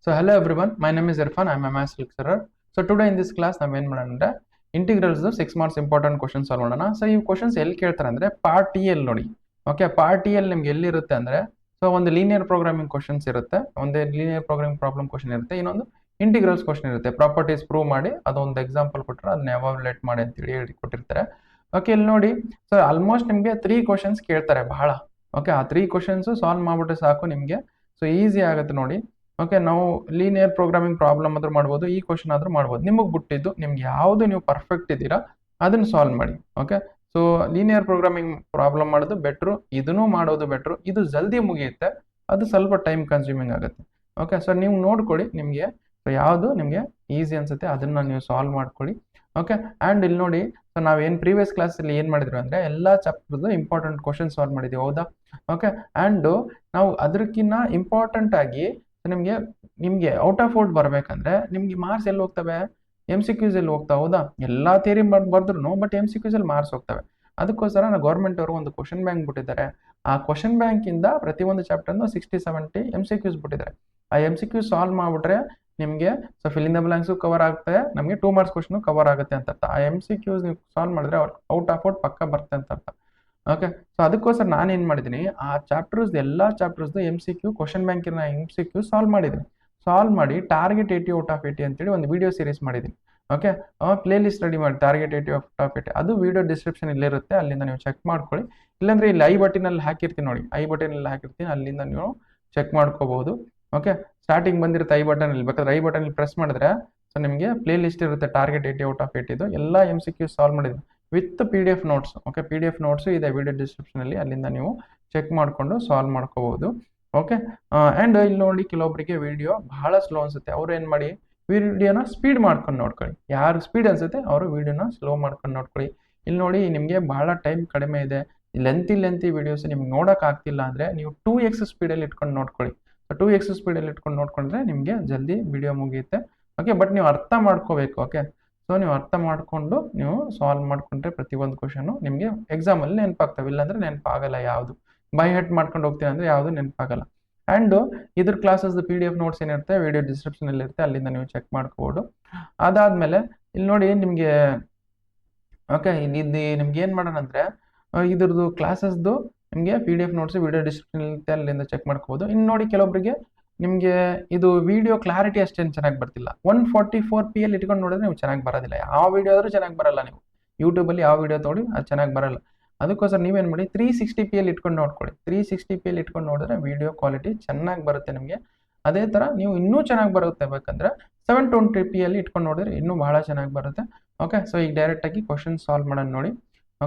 So hello everyone, my name is Irfan. I'm a maths lecturer. So today in this class ನಾವು ಏನು ಮಾಡೋಣ integrals 6 marks important questions solve ಮಾಡೋಣ. So ಈ questions ಎಲ್ಲಿ ಕೇಳ್ತಾರೆ ಅಂದ್ರೆ ಪಾರ್ಟ್ ಟಿ ಎಲ್ ನೋಡಿ. ಓಕೆ, ಪಾರ್ಟ್ ಟಿ ಎಲ್ ನಿಮ್ಗೆ ಎಲ್ಲಿರುತ್ತೆ ಅಂದ್ರೆ ಸೊ ಒಂದು ಲೀನಿಯರ್ ಪ್ರೋಗ್ರಾಮಿಂಗ್ ಕ್ವಶನ್ಸ್ ಇರುತ್ತೆ, ಒಂದು ಲೀನಿಯರ್ ಪ್ರೋಗ್ರಾಮಿಂಗ್ ಪ್ರಾಬ್ಲಮ್ ಕ್ವಶನ್ ಇರುತ್ತೆ, ಇನ್ನೊಂದು ಇಂಟಿಗ್ರಲ್ಸ್ ಕ್ವಶನ್ ಇರುತ್ತೆ. ಪ್ರಾಪರ್ಟೀಸ್ ಪ್ರೂವ್ ಮಾಡಿ ಅದೊಂದು ಎಕ್ಸಾಂಪಲ್ ಕೊಟ್ಟರೆ ಅದನ್ನ ಎವಾಲ್ಯುಯೇಟ್ ಮಾಡಿ ಅಂತೇಳಿ ಹೇಳಿ ಕೊಟ್ಟಿರ್ತಾರೆ. ಓಕೆ, ಇಲ್ಲಿ ನೋಡಿ, ಸೊ ಆಲ್ಮೋಸ್ಟ್ ನಿಮಗೆ 3 ಕ್ವಶನ್ಸ್ ಕೇಳ್ತಾರೆ ಬಹಳ. ಓಕೆ, ಆ 3 ಕ್ವಶನ್ಸ್ ಸಾಲ್ವ್ ಮಾಡ್ಬಿಟ್ರೆ ಸಾಕು ನಿಮಗೆ. ಸೊ ಈಸಿ ಆಗುತ್ತೆ ನೋಡಿ. ಓಕೆ, ನಾವು ಲೀನಿಯರ್ ಪ್ರೋಗ್ರಾಮಿಂಗ್ ಪ್ರಾಬ್ಲಮ್ ಆದ್ರೂ ಮಾಡ್ಬೋದು, ಈ ಕ್ವಶನ್ ಆದ್ರೂ ಮಾಡ್ಬೋದು. ನಿಮಗೆ ಬಿಟ್ಟಿದ್ದು ನಿಮ್ಗೆ ಯಾವುದು ನೀವು ಪರ್ಫೆಕ್ಟ್ ಇದ್ದೀರಾ ಅದನ್ನ ಸಾಲ್ವ್ ಮಾಡಿ. Okay, so linear programming problem ಮಾಡೋದು ಬೆಟ್ರು, ಇದನ್ನು ಮಾಡೋದು ಬೆಟ್ರು. ಇದು ಜಲ್ದಿ ಮುಗಿಯುತ್ತೆ, ಅದು ಸ್ವಲ್ಪ ಟೈಮ್ ಕನ್ಸ್ಯೂಮಿಂಗ್ ಆಗುತ್ತೆ. ಓಕೆ, ಸೊ ನೀವು ನೋಡ್ಕೊಳ್ಳಿ ನಿಮಗೆ ಯಾವುದು ನಿಮಗೆ ಈಸಿ ಅನ್ಸುತ್ತೆ ಅದನ್ನ ನೀವು ಸಾಲ್ವ್ ಮಾಡ್ಕೊಳ್ಳಿ. ಓಕೆ, ಆ್ಯಂಡ್ ಇಲ್ಲಿ ನೋಡಿ, ಸೊ ನಾವೇನು ಪ್ರೀವಿಯಸ್ ಕ್ಲಾಸಲ್ಲಿ ಏನು ಮಾಡಿದ್ವಿ ಅಂದರೆ ಎಲ್ಲ ಚಾಪ್ಟರ್ದು ಇಂಪಾರ್ಟೆಂಟ್ ಕ್ವಶನ್ ಸಾಲ್ವ್ ಮಾಡಿದ್ದೀವಿ, ಹೌದಾ? ಓಕೆ, ಆ್ಯಂಡ್ ನಾವು ಅದಕ್ಕಿಂತ ಇಂಪಾರ್ಟೆಂಟ್ ಆಗಿ ನಿಮಗೆ ಔಟ್ ಆಫ್ ಔಟ್ ಬರಬೇಕಂದ್ರೆ ನಿಮ್ಗೆ ಮಾರ್ಕ್ಸ್ ಎಲ್ಲಿ ಹೋಗ್ತವೆ? MCQs ಎಲ್ಲಿ ಹೋಗ್ತಾವೆ, ಹೌದಾ? ಎಲ್ಲ ಥಿಯರಿ ಬರ್ದ್ರು ಬಟ್ MCQs ಅಲ್ಲಿ ಮಾರ್ಕ್ಸ್ ಹೋಗ್ತವೆ. ಅದಕ್ಕೋಸ್ಕರ ಗೌರ್ಮೆಂಟ್ ಅವರು ಒಂದು ಕ್ವಶನ್ ಬ್ಯಾಂಕ್ ಬಿಟ್ಟಿದ್ದಾರೆ. ಆ ಕ್ವಶನ್ ಬ್ಯಾಂಕಿಂದ ಪ್ರತಿಯೊಂದು ಚಾಪ್ಟರ್ನು 60-70 MCQs ಬಿಟ್ಟಿದ್ದಾರೆ. ಆ MCQ ಸಾಲ್ವ್ ಮಾಡಿಬಿಟ್ರೆ ನಿಮಗೆ so fill in the blanks cover ಆಗುತ್ತೆ, ನಮಗೆ 2 ಮಾರ್ಕ್ಸ್ ಕ್ವಶನ್ ಕವರ್ ಆಗುತ್ತೆ ಅಂತ ಅರ್ಥ. ಆ MCQs ನೀವು ಸಾಲ್ವ್ ಮಾಡಿದ್ರೆ ಔಟ್ ಆಫ್ ಔಟ್ ಪಕ್ಕ ಬರುತ್ತೆ ಅಂತ ಅರ್ಥ. ಓಕೆ, ಸೊ ಅದಕ್ಕೋಸ್ಕರ ನಾನು ಏನು ಮಾಡಿದ್ದೀನಿ, ಆ ಚಾಪ್ಟರ್ಸ್ ಎಲ್ಲ ಚಾಪ್ಟರ್ಸ್ದು MCQ ಕ್ವಶನ್ ಬ್ಯಾಂಕಿನ MCQ ಸಾಲ್ವ್ ಮಾಡಿದ್ದೀನಿ. ಸಾಲ್ವ್ ಮಾಡಿ ಟಾರ್ಗೆಟ್ 80 ಔಟ್ ಆಫ್ 80 ಅಂತೇಳಿ ಒಂದು ವಿಡಿಯೋ ಸೀರೀಸ್ ಮಾಡಿದ್ದೀನಿ. ಓಕೆ, ಪ್ಲೇ ಲಿಸ್ಟ್ ರೆಡಿ ಮಾಡಿ ಟಾರ್ಗೆಟ್ 80 ಔಟ್ ಆಫ್ 80, ಅದು ವಿಡಿಯೋ ಡಿಸ್ಕ್ರಿಪ್ಷನ್ ಇಲ್ಲಿರುತ್ತೆ, ಅಲ್ಲಿಂದ ನೀವು ಚೆಕ್ ಮಾಡ್ಕೊಳ್ಳಿ. ಇಲ್ಲಾಂದ್ರೆ ಇಲ್ಲಿ ಐ ಬಟನಲ್ಲಿ ಹಾಕಿರ್ತೀನಿ ನೋಡಿ, ಐ ಬಟನಲ್ಲಿ ಹಾಕಿರ್ತೀನಿ, ಅಲ್ಲಿಂದ ನೀವು ಚೆಕ್ ಮಾಡ್ಕೋಬಹುದು. ಓಕೆ, ಸ್ಟಾರ್ಟಿಂಗ್ ಬಂದಿರುತ್ತೆ ಐ ಬಟನಲ್ಲಿ, ಬೇಕಾದ್ರೆ ಐ ಬಟನಲ್ಲಿ ಪ್ರೆಸ್ ಮಾಡಿದ್ರೆ ಸೊ ನಿಮಗೆ ಪ್ಲೇ ಲಿಸ್ಟ್ ಇರುತ್ತೆ ಟಾರ್ಗೆಟ್ 80 ಔಟ್ ಆಫ್ 80 ಎಲ್ಲ MCQ ಸಾಲ್ವ್ ಮಾಡಿದ್ದೀನಿ with PDF notes. Okay, PDF notes ಇದೆ ವಿಡಿಯೋ ಡಿಸ್ಕ್ರಿಪ್ಷನಲ್ಲಿ, ಅಲ್ಲಿಂದ ನೀವು ಚೆಕ್ ಮಾಡಿಕೊಂಡು ಸಾಲ್ವ್ ಮಾಡ್ಕೋಬಹುದು. ಓಕೆ, ಆ್ಯಂಡ್ ಇಲ್ಲಿ ನೋಡಿ, ಕೆಲವೊಬ್ಬರಿಗೆ ವಿಡಿಯೋ ಬಹಳ ಸ್ಲೋ ಅನ್ಸುತ್ತೆ, ಅವ್ರು ಏನು ಮಾಡಿ ವಿಡಿಯೋನ ಸ್ಪೀಡ್ ಮಾಡ್ಕೊಂಡು ನೋಡ್ಕೊಳ್ಳಿ. ಯಾರು ಸ್ಪೀಡ್ ಅನ್ಸುತ್ತೆ ಅವರು ವಿಡಿಯೋನ ಸ್ಲೋ ಮಾಡ್ಕೊಂಡು ನೋಡ್ಕೊಳ್ಳಿ. ಇಲ್ಲಿ ನೋಡಿ, ನಿಮಗೆ ಬಹಳ ಟೈಮ್ ಕಡಿಮೆ ಇದೆ, ಲೆಂತಿ ವಿಡಿಯೋಸ್ ನಿಮ್ಗೆ ನೋಡೋಕ್ಕಾಗ್ತಿಲ್ಲ ಅಂದರೆ ನೀವು 2x ಸ್ಪೀಡಲ್ಲಿ ಇಟ್ಕೊಂಡು ನೋಡ್ಕೊಳ್ಳಿ. 2x ಸ್ಪೀಡಲ್ಲಿ ಇಟ್ಕೊಂಡು ನೋಡ್ಕೊಂಡ್ರೆ ನಿಮಗೆ ಜಲ್ದಿ ವಿಡಿಯೋ ಮುಗಿಯುತ್ತೆ. ಓಕೆ, ಬಟ್ ನೀವು ಅರ್ಥ ಮಾಡ್ಕೋಬೇಕು. ಓಕೆ, ಸೊ ನೀವು ಅರ್ಥ ಮಾಡಿಕೊಂಡು ನೀವು ಸಾಲ್ವ್ ಮಾಡಿಕೊಂಡ್ರೆ ಪ್ರತಿಯೊಂದು ಕ್ವಶನು ನಿಮಗೆ ಎಕ್ಸಾಮಲ್ಲಿ ನೆನಪಾಗ್ತವೆ, ಇಲ್ಲಾಂದರೆ ನೆನಪಾಗಲ್ಲ. ಯಾವುದು ಬೈ ಹೆಡ್ ಮಾಡ್ಕೊಂಡು ಹೋಗ್ತೀನಿ ಅಂದರೆ ಯಾವುದು ನೆನಪಾಗಲ್ಲ. ಆ್ಯಂಡ್ ಇದ್ರ ಕ್ಲಾಸಸ್ದು PDF ನೋಟ್ಸ್ ಏನಿರುತ್ತೆ ವಿಡಿಯೋ ಡಿಸ್ಕ್ರಿಪ್ಷನಲ್ಲಿ ಇರುತ್ತೆ, ಅಲ್ಲಿಂದ ನೀವು ಚೆಕ್ ಮಾಡ್ಕೋಬೋದು. ಅದಾದಮೇಲೆ ಇಲ್ಲಿ ನೋಡಿ ನಿಮಗೆ ಓಕೆ, ಇದು ನಿಮ್ಗೆ ಏನು ಮಾಡೋಣ ಅಂದರೆ ಇದ್ರದ್ದು ಕ್ಲಾಸಸ್ದು ನಿಮಗೆ PDF ನೋಟ್ಸ್ ವಿಡಿಯೋ ಡಿಸ್ಕ್ರಿಪ್ಷನ್ ಇರುತ್ತೆ, ಅಲ್ಲಿಂದ ಚೆಕ್ ಮಾಡ್ಕೋಬೋದು. ಇನ್ನು ನೋಡಿ, ಕೆಲವೊಬ್ಬರಿಗೆ ನಿಮಗೆ ಇದು ವಿಡಿಯೋ ಕ್ಲಾರಿಟಿ ಅಷ್ಟೇನು ಚೆನ್ನಾಗಿ ಬರ್ತಿಲ್ಲ. 144p ಅಲ್ಲಿ ಇಟ್ಕೊಂಡು ನೋಡಿದ್ರೆ ನೀವು ಚೆನ್ನಾಗಿ ಬರೋದಿಲ್ಲ. ಯಾವ ವಿಡಿಯೋ ಆದರೂ ಚೆನ್ನಾಗಿ ಬರಲ್ಲ. ನೀವು ಯೂಟ್ಯೂಬಲ್ಲಿ ಯಾವ ವಿಡಿಯೋ ತೊಗೊಳ್ಳಿ ಅದು ಚೆನ್ನಾಗಿ ಬರಲ್ಲ. ಅದಕ್ಕೋಸ್ಕರ ನೀವೇನು ಮಾಡಿ 360p ಅಲ್ಲಿ ಇಟ್ಕೊಂಡು ನೋಡ್ಕೊಳ್ಳಿ. 360p ಅಲ್ಲಿ ಇಟ್ಕೊಂಡು ನೋಡಿದ್ರೆ ವಿಡಿಯೋ ಕ್ವಾಲಿಟಿ ಚೆನ್ನಾಗಿ ಬರುತ್ತೆ ನಿಮಗೆ. ಅದೇ ಥರ ನೀವು ಇನ್ನೂ ಚೆನ್ನಾಗಿ ಬರುತ್ತೆ ಬೇಕಂದ್ರೆ 720p ಅಲ್ಲಿ ಇಟ್ಕೊಂಡು ನೋಡಿದ್ರೆ ಇನ್ನೂ ಬಹಳ ಚೆನ್ನಾಗಿ ಬರುತ್ತೆ. ಓಕೆ, ಸೊ ಈಗ ಡೈರೆಕ್ಟಾಗಿ ಕ್ವಶನ್ ಸಾಲ್ವ್ ಮಾಡೋಣ ನೋಡಿ.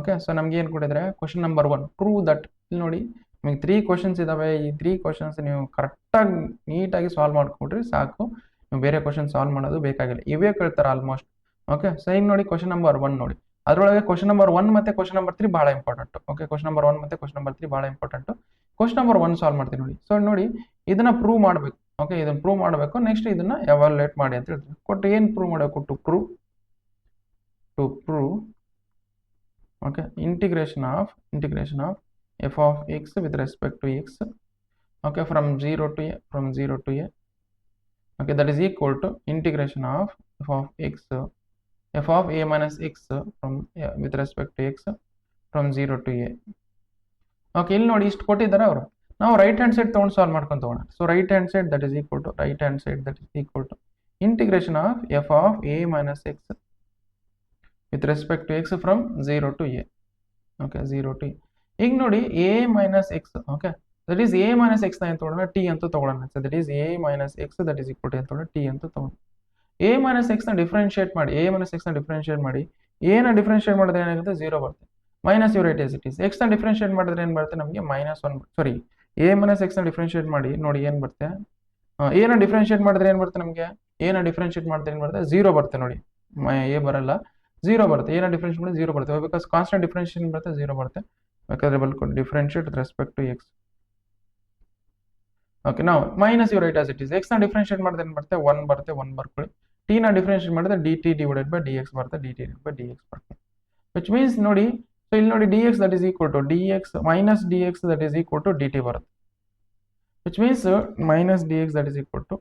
ಓಕೆ, ಸೊ ನಮ್ಗೆ ಏನು ಕೊಟ್ಟಿದ್ರೆ ಕ್ವಶನ್ ನಂಬರ್ 1 ಪ್ರೂವ್ ದಟ್. ಇಲ್ಲಿ ನೋಡಿ, ನಿಮಗೆ 3 ಕ್ವಶನ್ಸ್ ಇದಾವೆ. ಈ 3 ಕ್ವಶನ್ಸ್ ನೀವು ಕರೆಕ್ಟಾಗಿ ನೀಟಾಗಿ ಸಾಲ್ವ್ ಮಾಡ್ಕೊಬಿಟ್ರಿ ಸಾಕು, ನೀವು ಬೇರೆ ಕ್ವಶನ್ ಸಾಲ್ವ್ ಮಾಡೋದು ಬೇಕಾಗಿಲ್ಲ. ಇವೇ ಕೇಳ್ತಾರೆ ಆಲ್ಮೋಸ್ಟ್. ಓಕೆ, ಸೊ ಈಗ ನೋಡಿ ಕ್ವಶನ್ ನಂಬರ್ 1 ನೋಡಿ, ಅದರೊಳಗೆ ಕ್ವಶನ್ ನಂಬರ್ 1 ಮತ್ತು ಕ್ವಶನ್ ನಂಬರ್ 3 ಭಾಳ ಇಂಪಾರ್ಟೆಂಟು. ಓಕೆ, ಕ್ವಶನ್ ನಂಬರ್ 1 ಮತ್ತು ಕ್ವಶನ್ ನಂಬರ್ 3 ಭಾಳ ಇಂಪಾರ್ಟೆಂಟು. ಕ್ವಶನ್ ನಂಬರ್ 1 ಸಾಲ್ವ್ ಮಾಡ್ತೀನಿ ನೋಡಿ. ಸೊ ನೋಡಿ, ಇದನ್ನ ಪ್ರೂವ್ ಮಾಡಬೇಕು. ಓಕೆ, ಇದನ್ನು ಪ್ರೂವ್ ಮಾಡಬೇಕು. ನೆಕ್ಸ್ಟ್ ಇದನ್ನ ಎವಾಲ್ಯುಯೇಟ್ ಮಾಡಿ ಅಂತ ಹೇಳ್ತೀವಿ. ಕೊಟ್ಟು ಏನು ಪ್ರೂವ್ ಮಾಡಬೇಕು? To prove okay integration of f of x with respect to x, okay, from 0 to a, okay, that is equal to integration of f of a minus x from with respect to x from 0 to a. Okay, ಇಲ್ಲಿ ನೋಡಿ ಇಷ್ಟು ಕೊಟ್ಟಿದ್ದಾರೆ ಅವರು. ನಾವು right hand side ತೊಗೊಂಡು solve ಮಾಡ್ಕೊಂಡು ತೊಗೋಣ. So right hand side that is equal to integration of f of a minus x with respect to x from 0 to a. Okay, 0 to a. ಈಗ ನೋಡಿ a minus x, okay, that is a minus x ಅಂತ ತಗೊಳ್ಳೋಣ, t ಅಂತ ತಗೊಳ್ಳೋಣ. So that is a minus x that is equal to ಅಂತ ತಗೊಳ್ಳೋಣ, t ಅಂತ ತಗೊಳ್ಳೋಣ. a minus x ನ ಡಿಫರೆನ್ಶಿಯೇಟ್ ಮಾಡಿ, a ನ ಡಿಫರೆನ್ಶಿಯೇಟ್ ಮಾಡಿದ್ರೆ ಏನಾಗುತ್ತೆ? 0 ಬರುತ್ತೆ. Minus you write as it is. x ನ ಡಿಫರೆನ್ಶಿಯೇಟ್ ಮಾಡಿದ್ರೆ ಏನು ಬರುತ್ತೆ ನಮಗೆ? -1. ಸಾರಿ, a minus x ನ ಡಿಫರೆನ್ಶಿಯೇಟ್ ಮಾಡಿ ನೋಡಿ ಏನು ಬರುತ್ತೆ? a ನ ಡಿಫರೆನ್ಶಿಯೇಟ್ ಮಾಡಿದ್ರೆ ಏನು ಬರುತ್ತೆ ನಮಗೆ? a ನ ಡಿಫರೆನ್ಶಿಯೇಟ್ ಮಾಡಿದ್ರೆ ಏನು ಬರುತ್ತೆ? 0 ಬರುತ್ತೆ ನೋಡಿ. a ಬರಲ್ಲ, 0 ಬರುತ್ತೆ. ಏನ ಡಿಫರೆನ್ಶಿಯೇಟ್ ಮಾಡಿದ್ರೆ 0 ಬರುತ್ತೆ, ಬಿಕಾಸ್ ಕಾನ್ಸ್ಟೆಂಟ್ ಡಿಫರೆನ್ಶಿಯೇಟ್ ಬರುತ್ತೆ 0 ಬರುತ್ತೆ. ಬೇಕಾದ್ರೆ ಬಲ್ಕೊಂಡು differentiate with respect to x. Okay, ನಾವು minus you right as it is. x ನ ಡಿಫರೆನ್ಶಿಯೇಟ್ ಮಾಡಿದ್ರೆ ಏನು ಬರುತ್ತೆ? 1 ಬರುತ್ತೆ, 1 ಬರ್ಕೊಳ್ಳಿ. t ನ ಡಿಫರೆನ್ಶಿಯೇಟ್ ಮಾಡಿದ್ರೆ dt ಡಿವೈಡೆಡ್ ಬೈ dx ಬರುತ್ತೆ, dt ಡಿವೈಡೆಡ್ ಬೈ dx ಬರುತ್ತೆ. ವಿಚ್ ಮೀನ್ಸ್ ನೋಡಿ, ಸೊ ಇಲ್ಲಿ ನೋಡಿ dx that is equal to dx minus dx that is equal to dt ಬರುತ್ತೆ. Which means minus dx that is equal to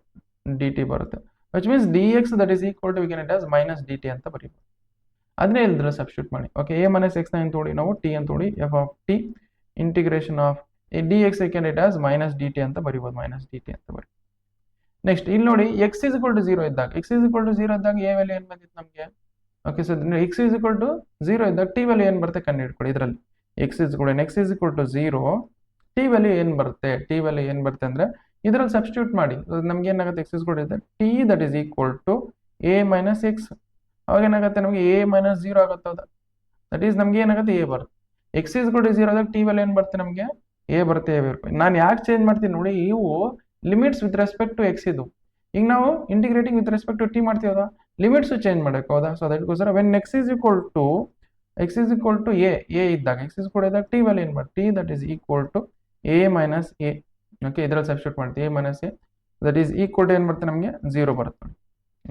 d t ಬರುತ್ತೆ. Which means d x that is equal to we can it as minus d t ಅಂತ ಬರೀಬೋದು. ಅದನ್ನೇ ಇಲ್ದ್ರೆ substitute ಮಾಡಿ. Okay, a minus x ಅಂತ ತೋಡಿ ನಾವು ಟಿ ಅಂತ ತೋಡಿ F of T integration of D X can it as minus d t ಅಂತ ಬರೀಬೋದು, ಮೈನಸ್ ಡಿ ಟಿ ಅಂತ ಬರೀ. ನೆಕ್ಸ್ಟ್ ಇಲ್ಲಿ ನೋಡಿ ಎಕ್ಸ್ ಇಸ್ ಇಕ್ವಲ್ ಟು 0 ಇದ್ದಾಗ, ಎಕ್ಸ್ ಇಸ್ ಇಕ್ವಲ್ ಟು 0 ಇದ್ದಾಗ ಎ ವ್ಯಾಲ್ಯೂ ಏನು ಬಂದಿತ್ತು ನಮಗೆ? Okay, so x is equal to 0 ಇದ್ದಾಗ ಟಿ ವ್ಯಾಲ್ಯೂ ಏನು ಬರುತ್ತೆ ಕಂಡು ಹಿಡ್ಕೊಳ್ಳಿ. ಇದರಲ್ಲಿ x is equal to 0, t value ಏನು ಬರುತ್ತೆ? ಟಿ ವ್ಯಾಲ್ಯೂ ಏನು ಬರುತ್ತೆ ಅಂದರೆ ಇದರಲ್ಲಿ ಸಬ್ಸ್ಟಿಟ್ಯೂಟ್ ಮಾಡಿ ನಮ್ಗೆ ಏನಾಗುತ್ತೆ? X is equal to t that is equal to a minus x. ಅವಾಗ ಏನಾಗುತ್ತೆ ನಮಗೆ? ಎ ಮೈನಸ್ 0 ಆಗುತ್ತೆ. ಹೌದಾ? ದಟ್ ಈಸ್ ನಮ್ಗೆ ಏನಾಗುತ್ತೆ? ಎ ಬರುತ್ತೆ. ಎಕ್ಸ್ ಇಸ್ ಇಕ್ವಲ್ ಟು 0 ಆದಾಗ ಟಿ ವ್ಯಾಲ್ಯೂ ಏನು ಬರುತ್ತೆ ನಮಗೆ? ಎ ಬರುತ್ತೆ, ಎ ಬರುತ್ತೆ. ನಾನು ಯಾಕೆ ಚೇಂಜ್ ಮಾಡ್ತೀನಿ ನೋಡಿ, ಇವು limits with respect to x ಇದು. ಈಗ ನಾವು integrating with respect to t ಮಾಡ್ತೀವಲ್ಲ, ಲಿಮಿಟ್ಸ್ ಚೇಂಜ್ ಮಾಡಬೇಕು. ಹೌದಾ? ಸೊ ಅದಕ್ಕೋಸ್ಕರ when x is equal to a ಇದ್ದಾಗ, ಎಕ್ಸ್ ಇಸ್ ಈಕ್ವಲ್ ಇದ್ದಾಗ ಟಿ ವ್ಯಾಲ್ಯೂ ಏನು ಬರುತ್ತೆ? T that is equal to a minus a. Okay, ಇದರಲ್ಲಿ ಸಬ್ಸ್ಟಿಟ್ಯೂಟ್ ಮಾಡ್ತೀವಿ. A minus a that is equal to ಏನು ಬರುತ್ತೆ ನಮಗೆ? 0 ಬರುತ್ತೆ ನೋಡಿ.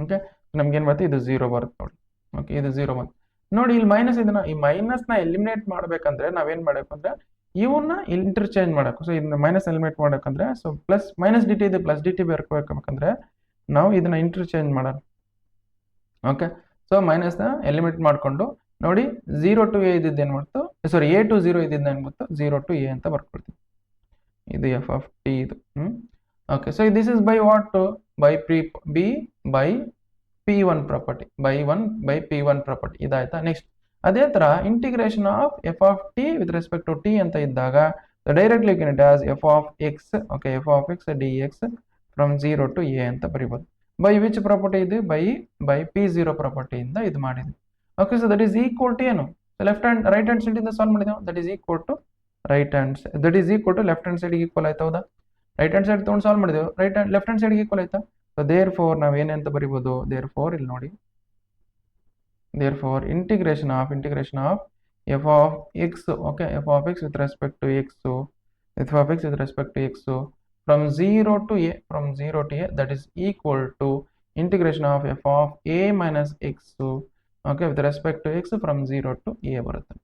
ಓಕೆ, ನಮ್ಗೆ ಏನು ಬರುತ್ತೆ? ಇದು 0 ಬರುತ್ತೆ ನೋಡಿ. ಓಕೆ, ಇದು 0 ಬಂತು ನೋಡಿ. ಇಲ್ಲಿ ಮೈನಸ್ ಇದನ್ನ, ಈ ಮೈನಸ್ನ ಎಲಿಮಿನೇಟ್ ಮಾಡ್ಬೇಕಂದ್ರೆ ನಾವೇನು ಮಾಡಬೇಕು ಅಂದ್ರೆ ಇವನ್ನ ಇಂಟರ್ಚೇಂಜ್ ಮಾಡಬೇಕು. ಸೊ ಇದನ್ನ ಮೈನಸ್ ಎಲಿಮಿನೇಟ್ ಮಾಡಬೇಕಂದ್ರೆ, so plus minus d T ಇದೆ, ಪ್ಲಸ್ ಡಿ ಟಿ ಬರ್ಕೋಬೇಕಂದ್ರೆ ನಾವು ಇದನ್ನ ಇಂಟರ್ಚೇಂಜ್ ಮಾಡೋಣ. ಓಕೆ, ಸೊ ಮೈನಸ್ನ ಎಲಿಮಿನೇಟ್ ಮಾಡಿಕೊಂಡು ನೋಡಿ 0 ಟು ಎ ಇದ್ದಿದ್ದು ಏನು ಮಾಡ್ತು? ಸಾರಿ, ಎ ಟು 0 ಇದ್ದಿದ್ದು ಏನು ಗೊತ್ತು? 0 ಟು ಎ ಅಂತ ಬರ್ಕೊಳ್ತೀವಿ. ಇದು ಎಫ್ ಆಫ್ ಟಿ ಇದು. Okay, so this is by what? By P1 property, by P1 property. ಇದಾಯ್ತಾ? ನೆಕ್ಸ್ಟ್ ಅದೇ ತರ integration of f of t with respect to t ಅಂತ ಇದ್ದಾಗ directly you can it as f of x. Okay, f of x d x from 0 to a ಅಂತ ಬರೀಬೋದು. By which property ಇದೆ? By P0 ಪ್ರಾಪರ್ಟಿಯಿಂದ ಇದು ಮಾಡಿದ್ವಿ. Okay, so that is equal to ಏನು? Left hand right hand side ಇಂದ solve ಮಾಡಿದೆವು. That is equal to left hand side equal ಆಯ್ತಾ? ಹೌದಾ? ರೈಟ್ ಹ್ಯಾಂಡ್ ಸೈಡ್ ತೊಗೊಂಡು ಸಾಲ್ವ್ ಮಾಡಿದೆವು, ಲೆಫ್ಟ್ ಹ್ಯಾಂಡ್ ಸೈಡ್ ಈಕ್ವಲ್ ಆಯ್ತಾ? ಸೊ ದೇರ್ ಫೋರ್ ನಾವು ಏನಂತ ಬರೀಬೋದು? ದೇರ್ ಫೋರ್ ಇಲ್ಲಿ ನೋಡಿ, therefore integration of f of x, okay, f of x with respect to x, from 0 to a, that is equal to integration of f of a minus x, okay, with respect to x from 0 to a ಬರುತ್ತೆ.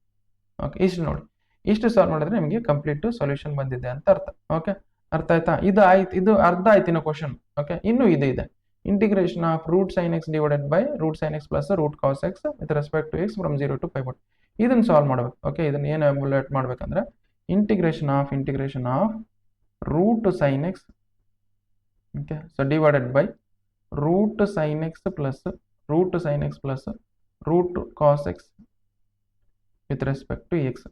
Okay, ಇಷ್ಟು ನೋಡಿ, ಇಷ್ಟು solve ಮಾಡಿದ್ರೆ ನಿಮಗೆ complete solution ಬಂದಿದೆ ಅಂತ ಅರ್ಥ. Okay, ಅರ್ಥ ಆಯ್ತಾ? ಇದು ಆಯ್ತು, ಇದು ಅರ್ಧ ಆಯ್ತಿನ ಕ್ವಶನ್. ಓಕೆ, ಇನ್ನೂ ಇದೆ integration of root sine x divided by root sine x plus root cos x with respect to x from 0 to pi but. ಇದನ್ನು ಸಾಲ್ವ್ ಮಾಡಬೇಕು. ಓಕೆ, ಇದನ್ನು ಏನು ಎಮ್ಯುಲೇಟ್ ಮಾಡಬೇಕಂದ್ರೆ integration of root sine x, okay, so divided by root sine x plus root cos x with respect to x.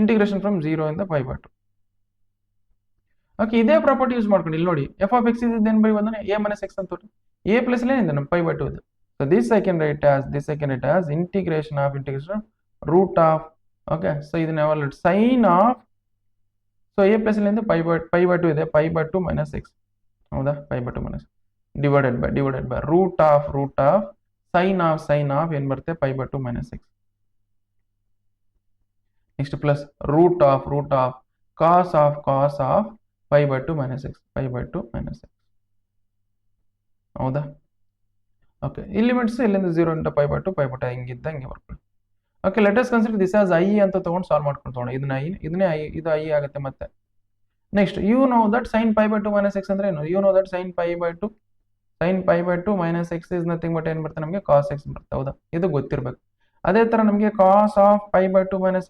Integration from 0 ಇಂದ pi but. Okay, ಇದೇ property use ಮಾಡ್ಕೊಂಡು ಇಲ್ಲಿ ನೋಡಿ ಎಫ್ ಆಫ್ ಎಕ್ಸ್ ಇದೇನು ಬರೀಬೋದು? A minus x ಅಂತ a plus ಏನಿದೆ ನಮ್ಮ ಪೈ ಬೈ 2 ಇದೆ. So this I can write as integration of root of, okay, so ಇದನ್ನ sine of, so a plus ಇಲ್ಲಿಂದ ಪೈ ಬೈ 2 ಇದೆ, ಪೈ ಬೈ 2 ಮೈನಸ್ ಎಕ್ಸ್. ಹೌದಾ? Pi by 2 minus divided by root of sine of ಏನು ಬರುತ್ತೆ? Pi by 2 minus x. Next plus root of cos of pi by 2 minus x, ಹೌದಾ? Okay, ಈ limits ಇಲ್ಲಿಂದ 0 ಇಂದ pi by 2 ಹಿಂಗಿದ್ದ ಹಿಂಗೆ ಬರ್ಕೊಳ್ಳಿ. Okay, let us consider this as I ಅಂತ ತಗೊಂಡು ಸಾಲ್ವ್ ಮಾಡ್ಕೊಂಡು ತಗೊಂಡು ಇದನ್ನೇ ಐ, ಇದು ಐ ಆಗುತ್ತೆ ಮತ್ತೆ. Next you know that sine pi by 2 minus x ಅಂದ್ರೆ ಏನು? You know that sine pi by 2 minus x is nothing but ಏನು ಬರುತ್ತೆ ನಮಗೆ? ಕಾಸ್ ಎಕ್ಸ್ ಬರುತ್ತೆ. ಹೌದಾ? ಇದು ಗೊತ್ತಿರಬೇಕು. ಅದೇ ತರ ನಮಗೆ cos of pi by 2 minus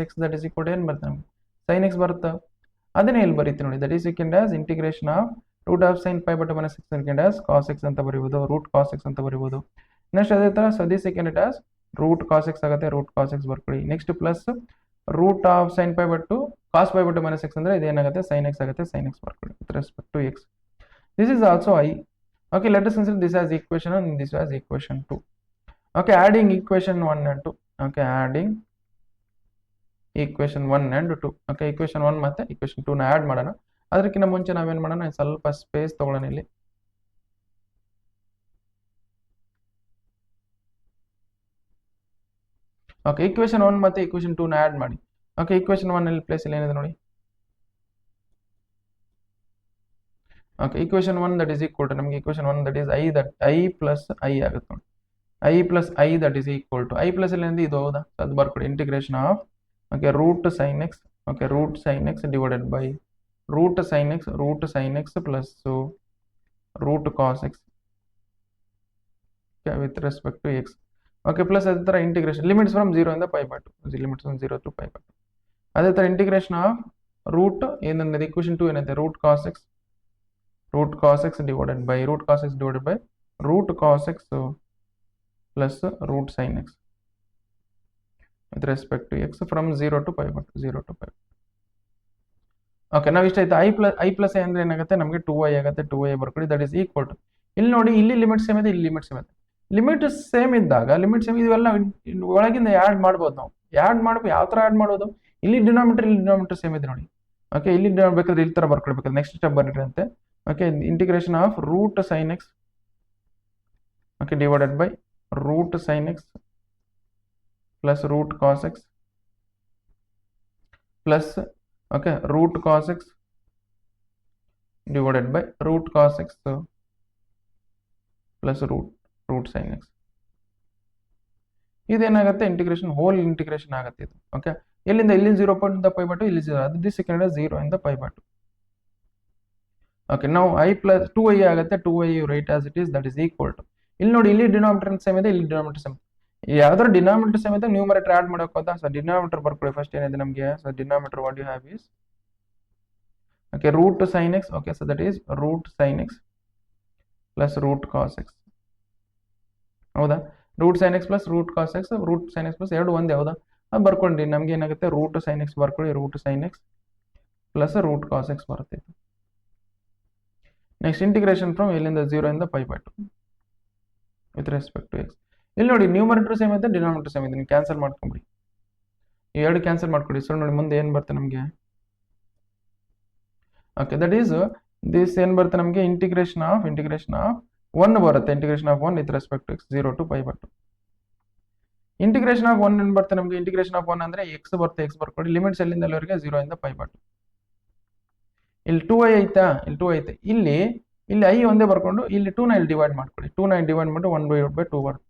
x that is equal to ಏನು ಬರುತ್ತೆ ನಮಗೆ? ಸೈನ್ ಎಕ್ಸ್ ಬರುತ್ತೆ. ಅದನ್ನೇ ಇಲ್ಲಿ ಬರೀತೀವಿ ನೋಡಿ. That is second as integration of root of sine pi by 2 minus x second as cos x ಅಂತ ಬರೀಬೋದು, ರೂಟ್ ಕಾಸ್ ಎಕ್ಸ್ ಅಂತ ಬರೀಬೋದು. ನೆಕ್ಸ್ಟ್ ಅದೇ ತರ so the second it as root cos x ಆಗುತ್ತೆ, ರೂಟ್ ಕಾಸ್ ಎಕ್ಸ್ ಬರ್ಕೊಳ್ಳಿ. Next plus root of sine pi by 2 cos pi by 2 minus x ಅಂದ್ರೆ ಇದೇನಾಗುತ್ತೆ? Sine x ಆಗುತ್ತೆ, ಸೈನ್ ಎಕ್ಸ್ ಬರ್ಕೊಳ್ಳಿ with respect to x. This is also I. Okay, let us consider this as equation and this as equation 2. Okay, adding equation 1 and 2. Okay, adding equation 1 and 2. Okay, equation 1 ಮತ್ತೆ equation 2 ನ add ಮಾಡೋಣ. ಅದಕ್ಕಿಂತ ಮುಂಚೆ ನಾವೇನ್ ಮಾಡೋಣ? ಸ್ವಲ್ಪ space ತಗೊಳ್ಳೋಣ ಇಲ್ಲಿ. ಓಕೆ, equation 1 ಮತ್ತೆ equation 2 ನ ಆಡ್ ಮಾಡಿ. ಓಕೆ, equation 1 ಅಲ್ಲಿ ಪ್ಲೇಸ್ ಇಲ್ಲಿ ಏನಿದೆ ನೋಡಿ. Okay, equation 1 that is equal to ನಮಗೆ equation 1 that is i plus i ಆಗುತ್ತೆ ನೋಡಿ. i plus i that is equal to i plus ಇಲ್ಲಿ ಇದು ಹೌದಾ? ಅದು ಬರ್ಕೊಡಿ. Integration of, okay, root sine x, okay, root sine x divided by root sine x plus root cos x with respect to x. Okay, plus ಅದೇ ಥರ integration limits from 0 ಇಂದ π/2, limits from 0 to π/2. ಅದೇ ಥರ integration of root ಏನಂದ್ರೆ equation 2 ಏನಂತೆ root cos x divided by root cos x plus root sine x with respect to x from 0 to π/2. Okay, ನಾವು ಇಷ್ಟ ಆಯ್ತು. ಐ ಪ್ಲಸ್ ಎ ಅಂದ್ರೆ ಏನಾಗುತ್ತೆ, ನಮಗೆ 2y ಆಗುತ್ತೆ. 2y ಬರ್ಕೊಳ್ಳಿ, ದಟ್ ಈಸ್ ಈಕ್ವಲ್ ಟು, ಇಲ್ಲಿ ನೋಡಿ ಇಲ್ಲಿ ಲಿಮಿಟ್ ಸೇಮ್ ಇದೆ, ಇಲ್ಲಿ ಲಿಮಿಟ್ ಸೇಮ್ ಇದೆ. ಲಿಮಿಟ್ ಸೇಮ್ ಇದ್ದಾಗ ಇವೆಲ್ಲ ಒಳಗಿಂದ ಆ್ಯಡ್ ಮಾಡ್ಬೋದು. ನಾವು ಆ್ಯಡ್ ಮಾಡ್ಬೇಕು. ಯಾವ ಥರ ಆ್ಯಡ್ ಮಾಡೋದು, ಇಲ್ಲಿ ಡಿನಾಮಿನೇಟರ್ ಸೇಮ್ ಇದೆ ನೋಡಿ. ಓಕೆ, ಇಲ್ಲಿ ಬೇಕಾದ್ರೆ ಇಲ್ಲಿ ಥರ ಬರ್ಕೊಳ್ಬೇಕಾದ್ರೆ ನೆಕ್ಸ್ಟ್ ಸ್ಟೆಪ್ ಬರೀರಿ ಅಂತೆ. Okay, integration of root sine x okay divided by root sine x plus root cos x plus okay root cos x divided by root cos x plus root sine x. ಇದೇನಾಗುತ್ತೆ, whole integration ಆಗುತ್ತೆ ಇದು. Okay, ಎಲ್ಲಿಂದ 0 ಇಂದ π/2, ಇಲ್ಲಿ 0, ಅದು second 0 ಇಂದ π/2. Okay, ನಾವು i plus 2y ಆಗುತ್ತೆ. 2y right as it is, that is equal to, ಇಲ್ಲಿ ನೋಡಿ ಇಲ್ಲಿ ಡಿನಾಮಿನೇಟರ್ ಸೇಮ್ ಇದೆ, ಇಲ್ಲಿ ಡಿನಾಮಿನೇಟರ್ ಸೇಮ್. ಯಾವ್ದಾದ್ರು ಡಿನಾಮಿನೇಟರ್ ಸೇಮ್ ಇದೆ, ನ್ಯೂಮರೇಟರ್ ಆಡ್ ಮಾಡಕ್ ಹೋದ. ಸೊ ಡಿನಾಮಿನೇಟರ್ ಬರ್ಕೊಳ್ಳಿ ಫಸ್ಟ್. ಏನಿದೆ ನಮಗೆ, so denominator what you have is okay root sine x. Okay, so that is root sine x plus root cos x. ಹೌದಾ, root sine x plus root cos x plus ಎರಡು ಒಂದೇ. ಹೌದಾ, ಅದು ಬರ್ಕೊಂಡ್ರಿ. ನಮ್ಗೆ ಏನಾಗುತ್ತೆ, ರೂಟ್ ಸೈನ್ ಎಕ್ಸ್ ಬರ್ಕೊಳ್ಳಿ, root sine x plus root cos x ಬರುತ್ತೆ. Next integration from ಇಲ್ಲಿಂದ 0 ಇಂದ π/2 ವಿತ್ ರೆಸ್ಪೆಕ್ಟ್ ಟು ಎಕ್ಸ್. ಇಲ್ಲಿ ನೋಡಿ ನ್ಯೂಮರೇಟರ್ ಸೇಮ್ ಇದೆ, ಡಿನಾಮಿನೇಟರ್ ಸೇಮ್ ಇದೆ. ನೀವು ಕ್ಯಾನ್ಸಲ್ ಮಾಡ್ಕೊಂಬಿಡಿ, ಈ ಎರಡು ಕ್ಯಾನ್ಸಲ್ ಮಾಡ್ಕೊಡಿ. ಸೊ ನೋಡಿ ಮುಂದೆ ಏನು ಬರುತ್ತೆ ನಮಗೆ. ಓಕೆ, ದಟ್ ಈಸ್ ದಿಸ್ ಏನು ಬರುತ್ತೆ ನಮಗೆ, ಇಂಟಿಗ್ರೇಷನ್ ಆಫ್ 1 ಬರುತ್ತೆ. Integration of 1 with respect to x 0 to π/2. Integration of 1 ಏನು ಬರುತ್ತೆ ನಮಗೆ, ಇಂಟಿಗ್ರೇಷನ್ ಆಫ್ 1 ಅಂದ್ರೆ ಎಕ್ಸ್ ಬರುತ್ತೆ. ಎಕ್ಸ್ ಬರ್ಕೊಳ್ಳಿ, ಲಿಮಿಟ್ಸ್ ಎಲ್ಲಿಂದ ಅಲ್ಲಿವರೆಗೆ 0 ಇಂದ π/2. ಇಲ್ಲಿ 2y ಐತಾ, ಇಲ್ಲಿ 2 ಐತೆ. ಇಲ್ಲಿ i ಒಂದೇ ಬರ್ಕೊಂಡು ಇಲ್ಲಿ 2ನ ಇಲ್ಲಿ ಡಿವೈಡ್ ಮಾಡ್ಕೊಳ್ಳಿ. 2ನ ಡಿವೈಡ್ ಮಾಡಿ 1/2 ಬರುತ್ತೆ.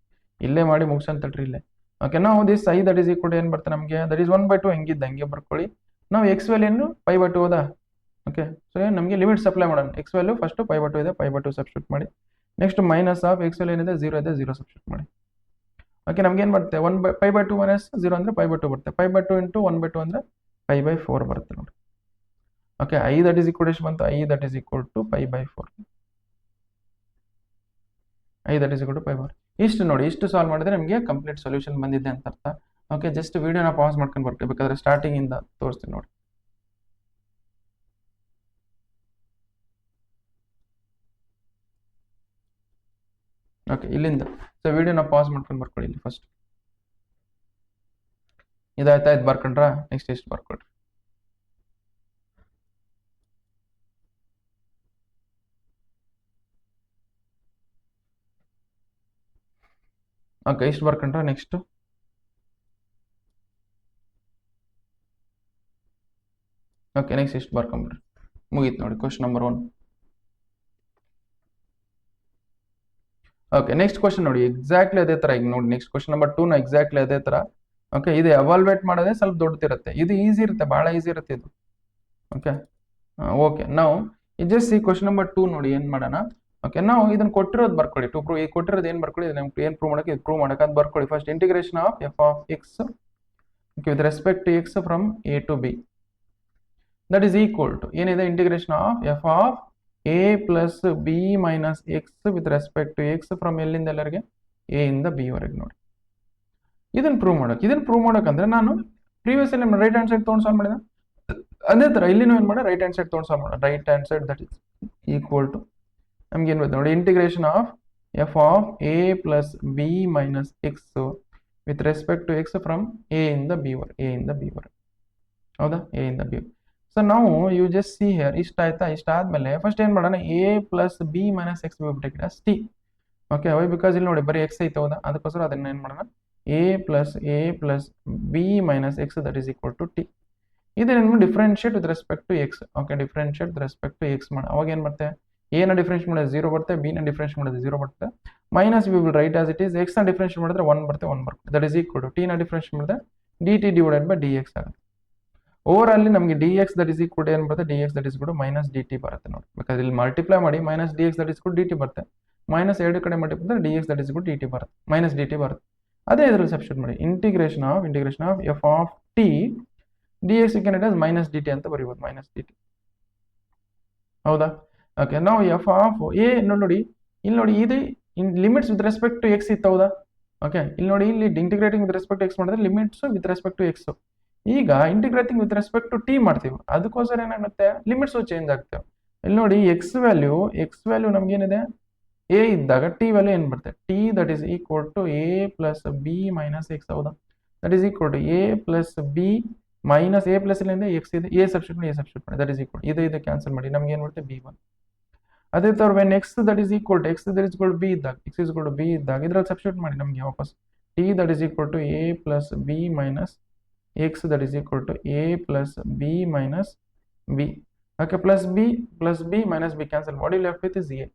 ಇಲ್ಲೇ ಮಾಡಿ ಮುಗಿಸಂತಲ್ರಿ ಇಲ್ಲೇ. ಓಕೆ, ನಾವು this i that is equal ಏನು ಬರುತ್ತೆ ನಮಗೆ, ದಟ್ ಈಸ್ 1/2 ಹೆಂಗಿದ್ದ ಹಂಗೆ ಬರ್ಕೊಳ್ಳಿ. ನಾವು ಎಕ್ಸ್ ವ್ಯಾಲ್ಯೂ π/2 ಹೋದಾ. ಓಕೆ, ಸೊ ನಮಗೆ ಲಿಮಿಟ್ಸ್ ಅಪ್ಲೈ ಮಾಡೋಣ. ಎಕ್ಸ್ ವ್ಯಾಲ್ಯೂ ಫಸ್ಟ್ π/2 ಇದೆ, π/2 ಸಬ್ಸ್ಟಿಟ್ಯೂಟ್ ಮಾಡಿ. Next minus of X value ಏನಿದೆ 0 ಇದೆ, 0 ಸಬ್ಸ್ಟಿಟ್ಯೂಟ್ ಮಾಡಿ. ಓಕೆ, ನಮ್ಗೆ ಏನು ಬರುತ್ತೆ, π/2 ಮೈನಸ್ 0 ಅಂದ್ರೆ π/2 ಬರುತ್ತೆ. π/2 ಇಂಟು 1/2 ಅಂದ್ರೆ π/4 ಬರುತ್ತೆ ನೋಡಿ. Okay, i that is equal ಎಷ್ಟು ಬಂತು, i that is equal to π/4. i that is equal to π/4. ಇಷ್ಟು ನೋಡಿ, ಇಷ್ಟು ಸಾಲ್ವ್ ಮಾಡಿದ್ರೆ ನಮಗೆ ಕಂಪ್ಲೀಟ್ ಸೊಲ್ಯೂಷನ್ ಬಂದಿದೆ ಅಂತ ಅರ್ಥ. ಓಕೆ, ಜಸ್ಟ್ ವಿಡಿಯೋನ ಪಾಸ್ ಮಾಡ್ಕೊಂಡು ಬರ್ತೀವಿ, ಬೇಕಾದ್ರೆ ಸ್ಟಾರ್ಟಿಂಗ್ ಇಂದ ತೋರಿಸ್ತೀನಿ ನೋಡಿ. ಓಕೆ, ಇಲ್ಲಿಂದ ಸೊ ವಿಡಿಯೋನ ಪಾಸ್ ಮಾಡ್ಕೊಂಡು ಬರ್ಕೊಳ್ಳಿ. ಇಲ್ಲಿ ಫಸ್ಟ್ ಇದಾಯ್ತಾ, ಇದು ಬರ್ಕೊಂಡ್ರಾ. ನೆಕ್ಸ್ಟ್ ಎಷ್ಟು ಬರ್ಕೊಳ್ರಿ. ಓಕೆ, ಇಷ್ಟು ಬರ್ಕೊಂಡ್ರಾ. ನೆಕ್ಸ್ಟ್ ಓಕೆ, ನೆಕ್ಸ್ಟ್ ಇಷ್ಟು ಬರ್ಕೊಂಡ್ರಿ. ಮುಗೀತು ನೋಡಿ question number 1. Okay, next question ನೋಡಿ, ಎಕ್ಸಾಕ್ಟ್ಲಿ ಅದೇ ತರ. ಈಗ ನೋಡಿ ನೆಕ್ಸ್ಟ್ ಕ್ವಶನ್ ನಂಬರ್ 2 ನ ಎಕ್ಸಾಕ್ಟ್ಲಿ ಅದೇ ತರ. ಓಕೆ, ಇದು ಎವಾಲ್ವೇಟ್ ಮಾಡೋದೇ ಸ್ವಲ್ಪ ದೊಡ್ಡದಿರುತ್ತೆ, ಇದು ಈಸಿ ಇರುತ್ತೆ, ಬಹಳ ಈಸಿ ಇರುತ್ತೆ ಇದು. ಓಕೆ ಓಕೆ, ನಾವು ಜಸ್ಟ್ ಈ ಕ್ವಶನ್ ನಂಬರ್ 2 ನೋಡಿ ಏನು ಮಾಡೋಣ. ಓಕೆ, ನಾವು ಇದನ್ನ ಕೊಟ್ಟಿರೋದು ಬರ್ಕೊಳ್ಳಿ. ಟು ಪ್ರೂವ್, ಈ ಕೊಟ್ಟಿರೋದು ಏನು ಬರ್ಕೊಳ್ಳಿ, ನಮ್ಗೆ ಏನು ಪ್ರೂವ್ ಮಾಡಕ್ಕೆ, ಇದು ಪ್ರೂವ್ ಮಾಡಕ್ಕೆ ಅದು ಬರ್ಕೊಳ್ಳಿ. First integration of f of x with respect to x from a to b that is equal to ಏನಿದೆ, integration of f of a plus b minus x with respect to x from ಎಲ್ಲಿಂದ ಎಲ್ಲರಿಗೆ, a ಇಂದ b ವರೆಗೆ ನೋಡಿ. ಇದನ್ನ prove ಮಾಡೋಕ್ಕಂದ್ರೆ ನಾನು previous ಅಲ್ಲಿ right hand side ತೊಗೊಂಡು ಸಾಲ್ವ್ ಮಾಡಿದೆ, ಅದೇ ತರ ಇಲ್ಲಿನೂ ಏನು ಮಾಡಿ ರೈಟ್ ಹ್ಯಾಂಡ್ ಸೈಡ್ ತೊಗೊಂಡು ಸಾಲ್ವ್ ಮಾಡೋಣ. Right hand side that is equal to ನಮ್ಗೆ ಏನು ಬರುತ್ತೆ ನೋಡಿ, integration of f of a plus b minus x with respect to x from a ಇಂದ b ವರೆಗೆ. ಹೌದಾ, a ಇಂದ b. ಸೊ ನಾವು ಯು ಜಸ್ಟ್ ಸಿ ಹಿಯರ್, ಇಷ್ಟ ಆಯ್ತಾ. ಇಷ್ಟ ಆದ್ಮೇಲೆ ಫಸ್ಟ್ ಏನು ಮಾಡೋಣ, a plus b minus X T. Okay, why because ಇಲ್ಲಿ ನೋಡಿ ಬರೀ ಎಕ್ಸ್ ಐತೆ. ಹೌದಾ, ಅದಕ್ಕೋಸ್ಕರ ಅದನ್ನ ಏನು ಮಾಡೋಣ, a plus b minus x that is equal to t. ಇದನ್ನು differentiate with respect to x. Okay, differentiate with respect to x ಮಾಡಿ. ಅವಾಗ ಏನು ಬರುತ್ತೆ, a ನ ಡಿಫ್ರೆನ್ಶಿಯೇಟ್ ಮಾಡಿದ್ರೆ 0 ಬರುತ್ತೆ, b ನ ಡಿಫ್ರೆನ್ಶಿಯೇಟ್ ಮಾಡಿದ್ರೆ 0 ಬರುತ್ತೆ. Minus we will write as it is, x ನ ಡಿಫ್ರೆನ್ಶಿಯೇಟ್ ಮಾಡಿದ್ರೆ 1 ಬರುತ್ತೆ, that is equal to t ನ ಡಿಫ್ರೆನ್ಶಿಯೇಟ್ ಮಾಡಿದ್ರೆ dt ಡಿವೈಡೆಡ್ ಬೈ dx ಆಗುತ್ತೆ. ಓವರ್ ಅಲ್ಲಿ ನಮಗೆ d x that is equal ಏನು ಬರುತ್ತೆ, ಡಿ ಎಕ್ಸ್ ದಟ್ ಇಸ್ ಕೂಡ ಮೈನಸ್ ಡಿ ಟಿ ಬರುತ್ತೆ ನೋಡಿ. ಬೇಕಾದ್ರೆ ಇಲ್ಲಿ ಮಲ್ಟಿಪ್ಲೈ ಮಾಡಿ minus d x that is ಕೂಡ ಡಿ ಟಿ ಬರುತ್ತೆ, ಮೈನಸ್ ಎರಡು ಕಡೆ multiply d x that is ಕೂಡ ಡಿ ಟಿ ಬರುತ್ತೆ, ಮೈನಸ್ ಡಿ ಟಿ ಬರುತ್ತೆ. ಅದೇ ಇದರಲ್ಲಿ ಸಬ್ಸ್ಟಿಟ್ಯೂಟ್ ಮಾಡಿ integration of f of t d x minus d t ಅಂತ ಬರೀಬೋದು, ಮೈನಸ್ ಡಿ ಟಿ. ಹೌದಾ? ಓಕೆ, ನಾವು ಎಫ್ ಆಫ್ ಎ ನೋಡಿ, ಇಲ್ಲಿ ನೋಡಿ ಇದು limits with respect to x ಇತ್ತು. ಹೌದಾ? ಓಕೆ, ಇಲ್ಲಿ ನೋಡಿ, ಇಲ್ಲಿ integrating with respect to x ಮಾಡಿದ್ರೆ limits with respect to x. ಈಗ integrating with respect to t ಮಾಡ್ತೀವಿ, ಅದಕ್ಕೋಸ್ಕರ ಏನಾಗುತ್ತೆ, ಲಿಮಿಟ್ಸ್ ಚೇಂಜ್ ಆಗ್ತವೆ. ಇಲ್ಲಿ ನೋಡಿ ಎಕ್ಸ್ ವ್ಯಾಲ್ಯೂ ನಮ್ಗೆ ಏನಿದೆ, ಎ ಇದ್ದಾಗ ಟಿ ವ್ಯಾಲ್ಯೂ ಏನ್ ಬರುತ್ತೆ, t that is equal to a plus b minus x. ಹೌದಾ? That is equal to a plus b minus a plus ಇಲ್ಲಿಂದ ಎಕ್ಸ್ ಇದೆ, ಎ ಸಬ್ಸ್ಟಿಟ್ಯೂಟ್ ಮಾಡಿ ದಟ್ ಇಸ್ ಈಕ್ವಲ್ ಇದು ಕ್ಯಾನ್ಸಲ್ ಮಾಡಿ ನಮ್ಗೆ ಏನ್ ಬರುತ್ತೆ, ಬಿ ಒನ್. ಅದೇ ತರ when x that is equal to b ಇದ್ದಾಗ, x is equal to b ಇದ್ದಾಗ ಇದ್ರಲ್ಲಿ ಸಬ್ಸ್ಟಿಟ್ಯೂಟ್ ಮಾಡಿ ನಮಗೆ ವಾಪಸ್ t that is equal to a plus b minus x that is equal to a plus b minus b. Okay, plus b minus b cancel, what you left with is a.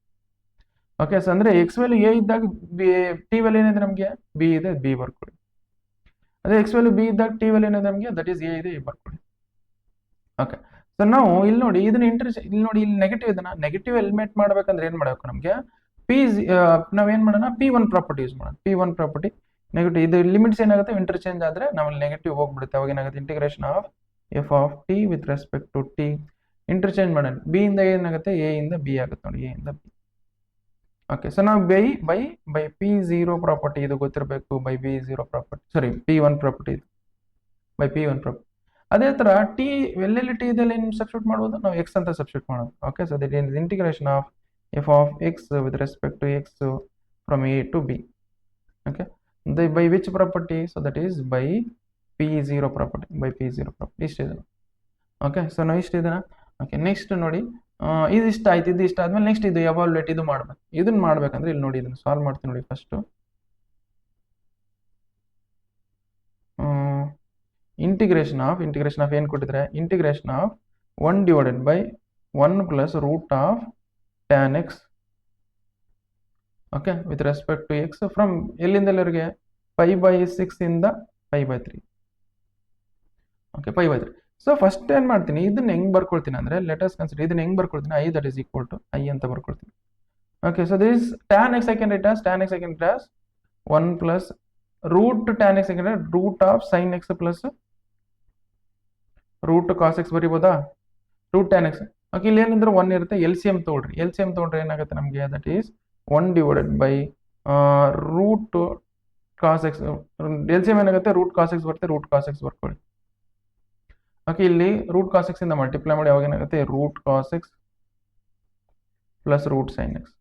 Okay, so ಅಂದ್ರೆ x value a ಇದ್ದಾಗ t value ಏನಿದೆ ನಮಗೆ, b ಇದೆ, b ಬರ್ಕೊಳ್ಳಿ. ಅದೇ x value b ಇದ್ದಾಗ t value ಏನಿದೆ ನಮಗೆ, ದಟ್ ಇಸ್ ಎ ಇದೆ, ಎ ಬರ್ಕೊಳ್ಳಿ. ಓಕೆ, ಸೊ ನಾವು ಇಲ್ಲಿ ನೋಡಿ ಇದನ್ನ ಇಲ್ಲಿ ನೋಡಿ, ಇಲ್ಲಿ ನೆಗೆಟಿವ್ ಇದನ್ನ ನೆಗೆಟಿವ್ ಎಲಿಮಿನೇಟ್ ಮಾಡ್ಬೇಕಂದ್ರೆ ಏನ್ ಮಾಡಬೇಕು, ನಮಗೆ ಪಿ ನಾವೇನ್ ಮಾಡೋಣ, ಪಿ ಒನ್ ಪ್ರಾಪರ್ಟಿ ಯೂಸ್ ಮಾಡೋಣ. ಪಿ ಒನ್ ಪ್ರಾಪರ್ಟಿ ನೆಗೆಟಿವ್, ಇದು ಲಿಮಿಟ್ಸ್ ಏನಾಗುತ್ತೆ ಇಂಟರ್ಚೇಂಜ್ ಆದ್ರೆ ನಾವು ನೆಗೆಟಿವ್ ಹೋಗ್ಬಿಡುತ್ತೆ, ಅವಾಗ ಏನಾಗುತ್ತೆ integration of f of t with respect to t interchange ಮಾಡೋಣ. ಬಿ ಇಂದ ಏನಾಗುತ್ತೆ, ಎ ಇಂದ ಬಿ ಆಗುತ್ತೆ ನೋಡಿ, ಎ ಇಂದ ಬಿ. ಓಕೆ, ಸೊ ನಾವು ಬೈ ಪಿ ಝೀರೋ ಪ್ರಾಪರ್ಟಿ ಇದು ಗೊತ್ತಿರಬೇಕು, by b zero property, sorry p one property ಇದು ಬೈ ಪಿ ಒನ್ ಪ್ರಾಪರ್ಟಿ. ಅದೇ ತರ ಟಿ ಎಲ್ಲೆಲ್ಲಿ ಟಿ ಇದೆಲ್ಲ ಏನು ಸಬ್ಸ್ಟಿಟ್ಯೂಟ್ ಮಾಡ್ಬೋದು, ನಾವು ಎಕ್ಸ್ ಅಂತ ಸಬ್ಸ್ಟಿಟ್ಯೂಟ್ ಮಾಡೋದು. Okay, so that is integration of f of x with respect to x from a to b. Okay, by which property, so that is by p zero property, by p zero property ಇಷ್ಟಿದೆ. Okay, so ನಾವು ಇಷ್ಟಿದೆ. Okay, next ನೋಡಿ, ಇದು ಇಷ್ಟ ಆಯ್ತು, ಇದು ಇಷ್ಟ ಆದ್ಮೇಲೆ ನೆಕ್ಸ್ಟ್ ಇದು ಎವಾಲ್ಯುಯೇಟ್ ಇದು ಮಾಡ್ಬೇಕು. ಇದನ್ನ ಮಾಡ್ಬೇಕಂದ್ರೆ ಇಲ್ಲಿ ನೋಡಿ, ಇದನ್ನ ಸಾಲ್ವ್ ಮಾಡ್ತೀನಿ ನೋಡಿ. ಫಸ್ಟ್ ಇಂಟಿಗ್ರೇಷನ್ ಆಫ್ ಏನು ಕೊಟ್ಟಿದ್ರೆ, integration of 1 divided by 1 plus root of tan x. Okay, with respect to x from ಎಲ್ಲಿಂದ ಎಲ್ಲಿವರೆಗೆ, 5/6 ಇಂದ 5/3. ಓಕೆ, 5/3. ಸೊ ಫಸ್ಟ್ ಏನ್ ಮಾಡ್ತೀನಿ, ಇದನ್ನ ಹೆಂಗ್ ಬರ್ಕೊಳ್ತೀನಿ ಅಂದ್ರೆ, ಲೆಟಸ್ ಕನ್ಸಿಡರ್ ಇದನ್ನ ಹೆಂಗ್ ಬರ್ಕೊಳ್ತೀನಿ, I that is equal to I ಅಂತ ಬರ್ಕೊಳ್ತೀನಿ. Okay, so this tan x I can write as 1 plus root tan x root of sine x plus root cos x ಬರೀಬೋದಾ, ರೂಟ್ ಟ್ಯಾನ್ ಎಕ್ಸ್. ಓಕೆ, ಇಲ್ಲಿ ಏನಂದ್ರೆ 1 ಇರುತ್ತೆ, L C M ತಗೊಳ್ರಿ ಏನಾಗುತ್ತೆ ನಮಗೆ, that is 1 divided by root cos x. L C M ಏನಾಗುತ್ತೆ, root cos x ಬರುತ್ತೆ, root cos x ಬರ್ಕೊಳ್ಳಿ. ಓಕೆ, ಇಲ್ಲಿ ರೂಟ್ ಕಾಸ್ ಎಕ್ಸ್ ಇಂದ ಮಲ್ಟಿಪ್ಲೈ ಮಾಡಿ ಅವಾಗ ಏನಾಗುತ್ತೆ, root cos x plus root sine x.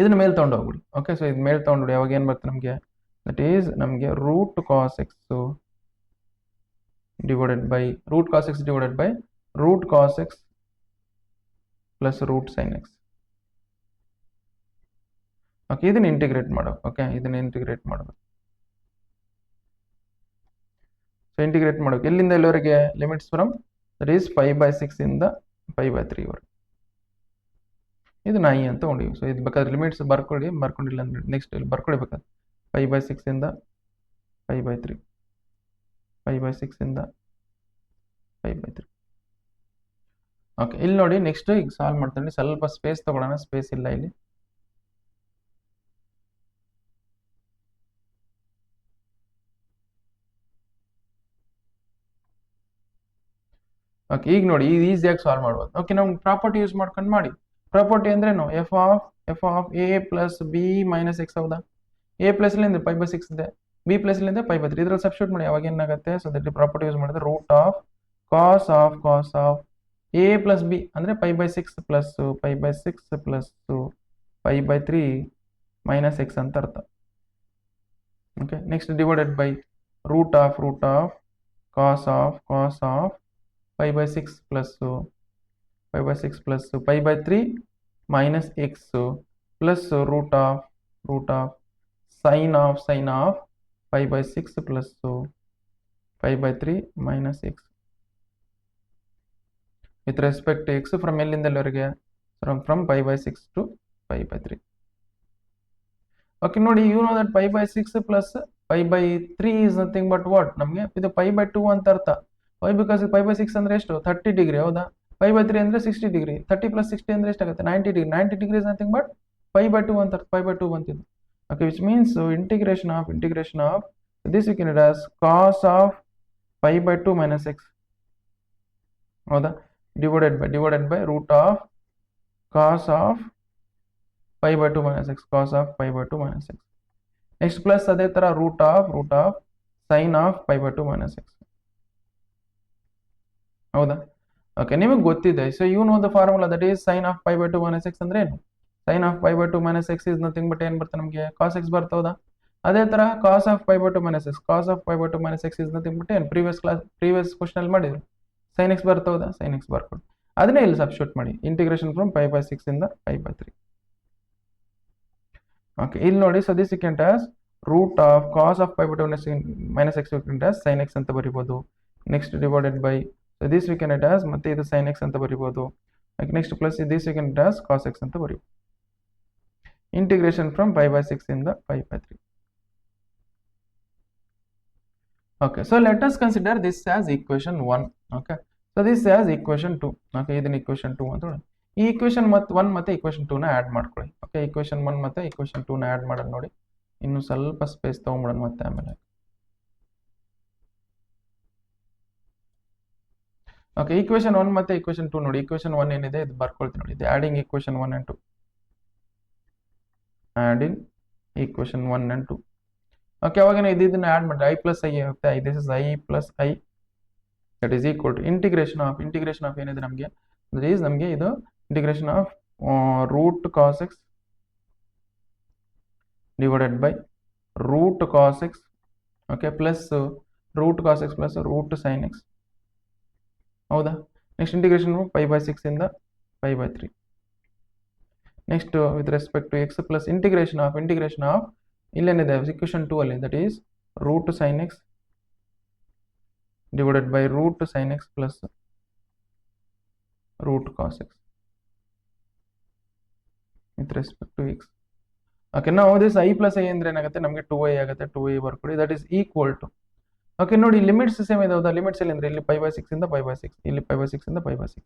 ಇದನ್ನ ಮೇಲೆ ತಗೊಂಡು ಹೋಗ್ಬಿಡಿ. ಓಕೆ, ಸೊ ಇದು ಮೇಲೆ ತಗೊಂಡ್ಬಿಡಿ, ಅವಾಗ ಏನ್ ಬರುತ್ತೆ ನಮಗೆ, ದಟ್ ಈಸ್ ನಮಗೆ root cos x divided by root cos x plus root sine x. Okay, ಇದನ್ನ ಇಂಟಿಗ್ರೇಟ್ ಮಾಡಬೇಕು. ಓಕೆ, ಇದನ್ನ ಇಂಟಿಗ್ರೇಟ್ ಮಾಡಬೇಕು. ಸೊ ಇಂಟಿಗ್ರೇಟ್ ಮಾಡಬೇಕು ಎಲ್ಲಿಂದ ಎಲ್ಲಿವರೆಗೆ, ಲಿಮಿಟ್ಸ್ ಫ್ರಮ್ ದಟ್ ಈಸ್ 5/6 ಇಂದ 5/3 ವರೆಗೆ. ಇದು ಐ ಅಂತ ತಗೊಂಡಿವಿ. ಸೊ ಇದು ಬೇಕಾದ್ರೆ ಲಿಮಿಟ್ಸ್ ಬರ್ಕೊಂಡಿಲ್ಲ ಅಂದ್ರೆ ನೆಕ್ಸ್ಟ್ ಇಲ್ಲಿ ಬರ್ಕೊಳ್ಳಿ ಬೇಕಾದ್ರೆ 5/6 ಇಂದ 5/3, 5/6 ಇಂದ 5/3. ಓಕೆ, ಇಲ್ಲಿ ನೋಡಿ ನೆಕ್ಸ್ಟ್ ಈಗ ಸಾಲ್ವ್ ಮಾಡ್ತೀನಿ. ಸ್ವಲ್ಪ ಸ್ಪೇಸ್ ತಗೊಳ್ಳೋಣ, ಸ್ಪೇಸ್ ಇಲ್ಲ ಇಲ್ಲಿ. ಓಕೆ, ಈಗ ನೋಡಿ ಇದು ಈಸಿಯಾಗಿ ಸಾಲ್ವ್ ಮಾಡ್ಬೋದು. ಓಕೆ, ನಾವು ಪ್ರಾಪರ್ಟಿ ಯೂಸ್ ಮಾಡ್ಕೊಂಡು ಮಾಡಿ. ಪ್ರಾಪರ್ಟಿ ಅಂದ್ರೇನು, F of a plus b minus x. ಹೌದಾ? ಎ ಪ್ಲಸ್ ಇಲ್ಲಿಂದ 5/6 ಇದೆ, ಬಿ ಪ್ಲಸ್ ಇಲ್ಲಿಂದ 5/3. ಇದ್ರಲ್ಲಿ ಸಬ್ಸ್ಟಿಟ್ಯೂಟ್ ಮಾಡಿ ಅವಾಗ ಏನಾಗುತ್ತೆ, ಸೊ ದಟ್ ಪ್ರಾಪರ್ಟಿ ಯೂಸ್ ಮಾಡಿದ್ರೆ root of cos of a plus b ಅಂದ್ರೆ 5/6 ಪ್ಲಸ್ 5/3 ಮೈನಸ್ ಎಕ್ಸ್ ಅಂತ ಅರ್ಥ. Okay, next divided by root of cos of 5/6 plus 5/3 minus x plus root of sine of 5/6 plus 5/3 minus x with respect to x from ಎಲ್ಲಿಂದ ಎಲ್ಲಿವರೆಗೆ, from 5/6 to 5/3. Okay, ನೋಡಿ you know that 5/6 plus pi by 3 is nothing but what, ನಮಗೆ ಇದು pi by 2 ಅಂತ ಅರ್ಥ. Why because pi by 6 ಅಂದ್ರೆ ಎಷ್ಟು 30 degree, ಹೌದಾ. ಪೈ ಬೈ 3 ಅಂದ್ರೆ 60 ಡಿಗ್ರಿ, 30 ಪ್ಲಸ್ 60 ಅಂದ್ರೆ ಎಷ್ಟಾಗುತ್ತೆ 90 degree. 90 degree is nothing but pi by 2 ಅಂತ ಅರ್ಥ, ಪೈ ಬೈ 2 ಬಂತಿದ್ದು. Okay, which means integration of this we can write as cos of pi by 2 minus x, ಹೌದಾ, divided by root of cos of pi by 2 minus x, cos of pi by 2 minus x. Next plus ಅದೇ ತರ root of sine of pi by 2 minus x, ಹೌದಾ. Okay, ನಿಮಗೆ ಗೊತ್ತಿದೆ. So you know the formula that is sine of pi by 2 minus x ಅಂದ್ರೆ ಏನು. Sine of pi by 2 minus x is nothing but ಏನ್ ಬರುತ್ತೆ ನಮಗೆ cos x ಬರುತ್ತೆ, ಹೌದಾ. ಅದೇ ತರ cos of pi by 2 minus x, cos of pi by 2 minus x is nothing but ಏನು ಪ್ರೀವಿಯಸ್ ಕ್ವಶನ್ ಅಲ್ಲಿ ಮಾಡಿದ್ರು ಸೈನ್ ಎಕ್ಸ್ ಬರುತ್ತೆ, ಹೌದಾ. ಸೈನ್ ಎಕ್ಸ್ ಬರ್ಕೊಂಡು ಅದನ್ನೇ ಇಲ್ಲಿ ಸಬ್ಸ್ಟಿಟ್ಯೂಟ್ ಮಾಡಿ, ಇಂಟಿಗ್ರೇಷನ್ ಫ್ರಮ್ ಪೈ ಬೈ 6 ಇಂದ ಪೈ ಬೈ 3. ಓಕೆ, ಇಲ್ಲಿ ನೋಡಿ. So this second as root of cos of pi by 2 minus x second as sine x ಅಂತ ಬರಿಬೋದು. Next divided by this we can it as ಮತ್ತೆ ಇದು sine x ಅಂತ ಬರಿಬೋದು. Next plus this we can it as cos x ಅಂತ ಬರಿಬೋದು. Integration from pi by 6 ಇಂದ pi by 3. Okay, so let us consider this as equation 1. Okay, so this as equation 2. Okay, ಇದನ್ನ equation 2 ಅಂತ ನೋಡಿ. ಈ equation 1 ಮತ್ತೆ equation 2 ನ add ಮಾಡ್ಕೊಳ್ಳಿ. Okay, equation 1 ಮತ್ತೆ equation 2 ನ ಆಡ್ ಮಾಡೋಣ ನೋಡಿ. ಇನ್ನು ಸ್ವಲ್ಪ ಸ್ಪೇಸ್ ತಗೊಂಡ್ಬಿಡೋಣ ಮತ್ತೆ ಆಮೇಲೆ. ಓಕೆ, equation 1 ಮತ್ತೆ equation 2 ನೋಡಿ. equation 1 ಏನಿದೆ ಇದು ಬರ್ಕೊಳ್ತೀನಿ ನೋಡಿ. ಇದು adding equation 1 and 2. adding equation 1 and 2. Okay, ಅವಾಗ ಇದನ್ನ ಆಡ್ ಮಾಡಿ ಐ ಪ್ಲಸ್ ಐ ಆಗುತ್ತೆ. This is I plus I that is equal to integration of ಏನಿದೆ ನಮಗೆ ಇದು integration of root cos x divided by root cos x, okay, plus root cos x plus root sine x, ಹೌದಾ. Next integration pi by 6 ಇಂದ pi by 3. Next with respect to x plus integration of ಇಲ್ಲೇನಿದೆ equation 2 ಅಲ್ಲಿ that is root sine x divided by root sine x plus root cos x with respect to x. Okay, ನಾವು this I plus I ಅಂದ್ರೆ ಏನಾಗುತ್ತೆ ನಮಗೆ 2i ಆಗುತ್ತೆ. 2i ಬರ್ಕೊಡಿ that is equal to. Okay, ನೋಡಿ limits same ಇದೆ, ಹೌದಾ. Limits ಎಲ್ಲಿ ಅಂದ್ರೆ ಇಲ್ಲಿ ಪೈ ಬೈ 6 ಇಂದ ಪೈ ಬೈ 6, ಇಲ್ಲಿ ಪೈ ಬೈ 6 ಇಂದ ಪೈ ಬೈ 6.